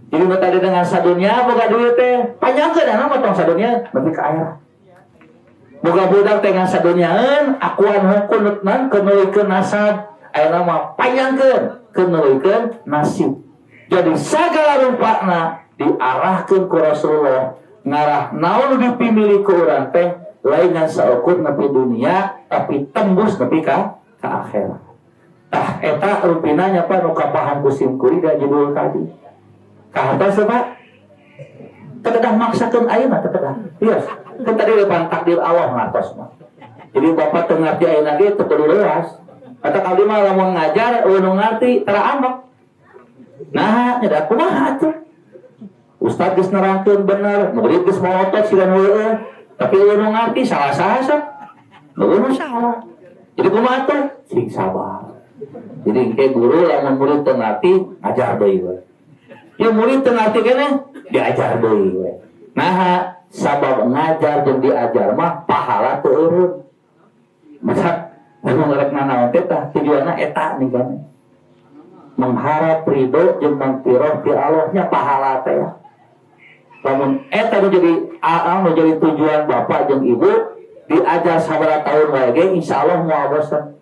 Speaker 1: Jadi tadi dengan sadunia boga duit teh panjangkeun anu mah tong sadunia berarti ka akhirat. Boga budak teh ngasadunyaeun akuan hukunutnan keneulikeun nasab ayeuna mah payangkeun keneulikeun nasib. Jadi sagala rupana diarahkeun ku Rasulullah ngarah naon dipimilih ku urang teh lain ngan saukur nepi dunia tapi tembus nepi ka akhirat. Tah eta rupina nya pa nu kapaham ku simkuring da judul tadi. Ka atas Pak kedah maksakeun ayeuna kedah. Iya. Kan tadi depan takdir Allah ngatos mah. Jadi bapak teu ngarti ayeuna ge teu kudu leuas. Eta kali mah lamun ngajar nu ngarti tara ambek. Nah, nya kumaha atuh? Ustaz geus nerangkeun bener, murid geus motot sigan heueuh. Tapi nu ngarti salah-salah sok. Nu salah. Jadi kumaha atuh? Sing sabar. Jadi ke guru lamun murid teu ngarti ajar deui we. Ya murid teu ngarti keneh diajar deui we. Nah, sabab ngajar jeung diajar mah pahala teu eureun. Masa anu ngarek nanaon teh tah tujuanna eta nih kan. Mengharap ridho jeung mangfiroh ti Allah nya pahala teh ya. Lamun eta nu jadi tujuan bapak jeung ibu diajar sabaraha taun wae ge insyaallah moal bosan.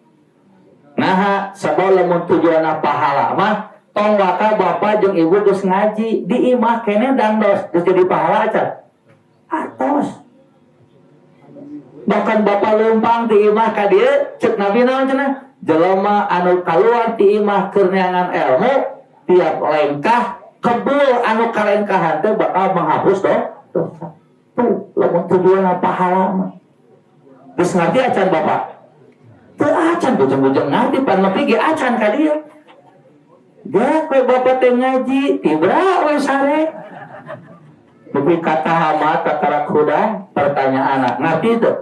Speaker 1: Nah, sabab lamun tujuanna pahala mah tong waka bapak jeung ibu geus ngaji di imah keneh dandos geus jadi pahala acan. Atos. Bahkan bapak leumpang di imah ka dieu ceuk Nabi naon cenah? Jelema anu kaluar ti imah keur neangan ilmu tiap lengkah kebul anu kalengkahan teh bakal menghapus dosa. Tuh, lamun tujuanna pahala mah. Geus ngarti acan bapak? Teu acan bujang-bujang ngarti pan nepi ge acan ka dieu. Gak we bapak teh ngaji tibra we sare. Nepi kata hamat katarak hudan pertanyaan anak ngarti teu?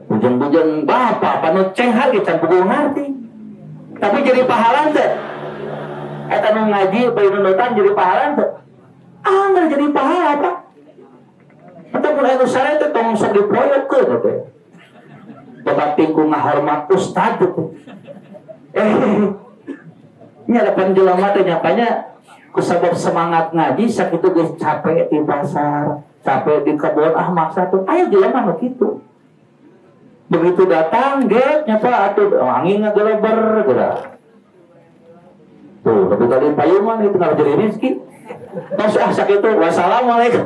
Speaker 1: Bujang-bujang bapak panu cenghar ge can puguh ngarti. Tapi jadi pahala teu? Eta nu ngaji bae nunutan jadi pahala teu? Angger jadi pahala Pak. Ataupun anu sare teh tong sok diproyekkeun teh. Bapak tingku ngahormat ustad teh. Nya depan jelema teh nyapanya kusabab semangat ngaji sakitu geus capek di pasar, capek di kebun maksa tuh. Aya jelema nu kitu. Begitu datang ge nyapa atuh wangi ngageleber geura. Tuh, tapi tadi payungan itu nggak jadi rezeki. Terus sakitu wassalamualaikum.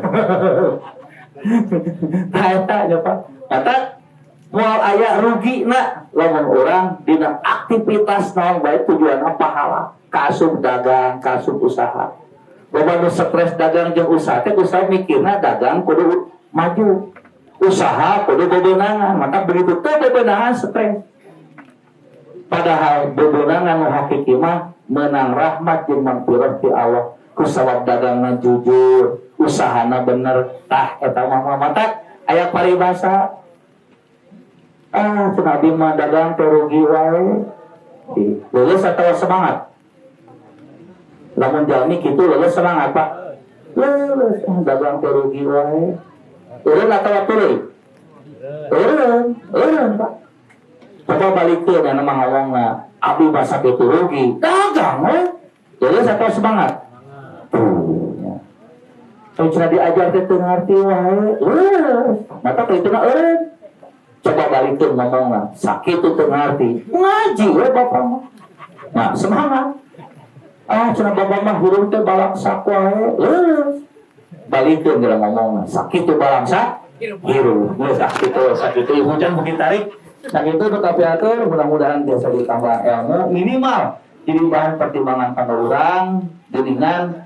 Speaker 1: Nah eta nyapa. Eta moal aya rugina lamun urang dina aktivitas naon bae tujuanna pahala kaasup dagang kaasup usaha loba nu stres dagang jeung usaha teh usaha mikirna dagang kudu maju usaha kudu bebenangan maka begitu teu bebenangan stres padahal bebenangan nu hakiki mah menang rahmat jeung magfirah ti Allah kusabab dagangna jujur usahana bener tah eta mah mata aya paribasa Nabi mah dagang terugi wae. Lulus atau semangat? Lamun jalmi kitu lulus semangat Pak. Lulus dagang terugi wae. Urun atau tuluy? Urun Pak. Coba balikeun anu mah ngomongna abdi basa kitu rugi. Dagang we. Lulus atau semangat? Tuh. Cenah diajar teh teu ngarti wae. Lulus. Mata kituna eureun. Coba balikin ngomongnya sakit itu ngerti ngaji we bapak mah nah semangat cenah bapak mah hurung teh balangsak wae balikin dia ngomongnya sakit itu balangsak hirup sakit itu hujan bukit tarik sakit itu tapi atur mudah-mudahan biasa ditambah ilmu minimal jadi bahan pertimbangan kanggo urang dengan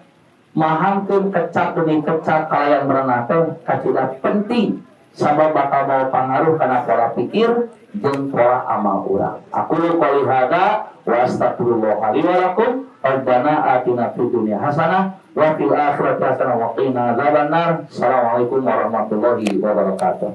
Speaker 1: mahamkeun kecap demi kecap kalian berenang teh kacida penting sabab bakal mau pengaruh karena pola pikir dan pola amal urang. Aku qouli hada wa astagfirullah li wa lakum rabbana atina fid dunya hasanah wa fil akhirati hasanah wa qina adzabannar. Assalamualaikum warahmatullahi wabarakatuh.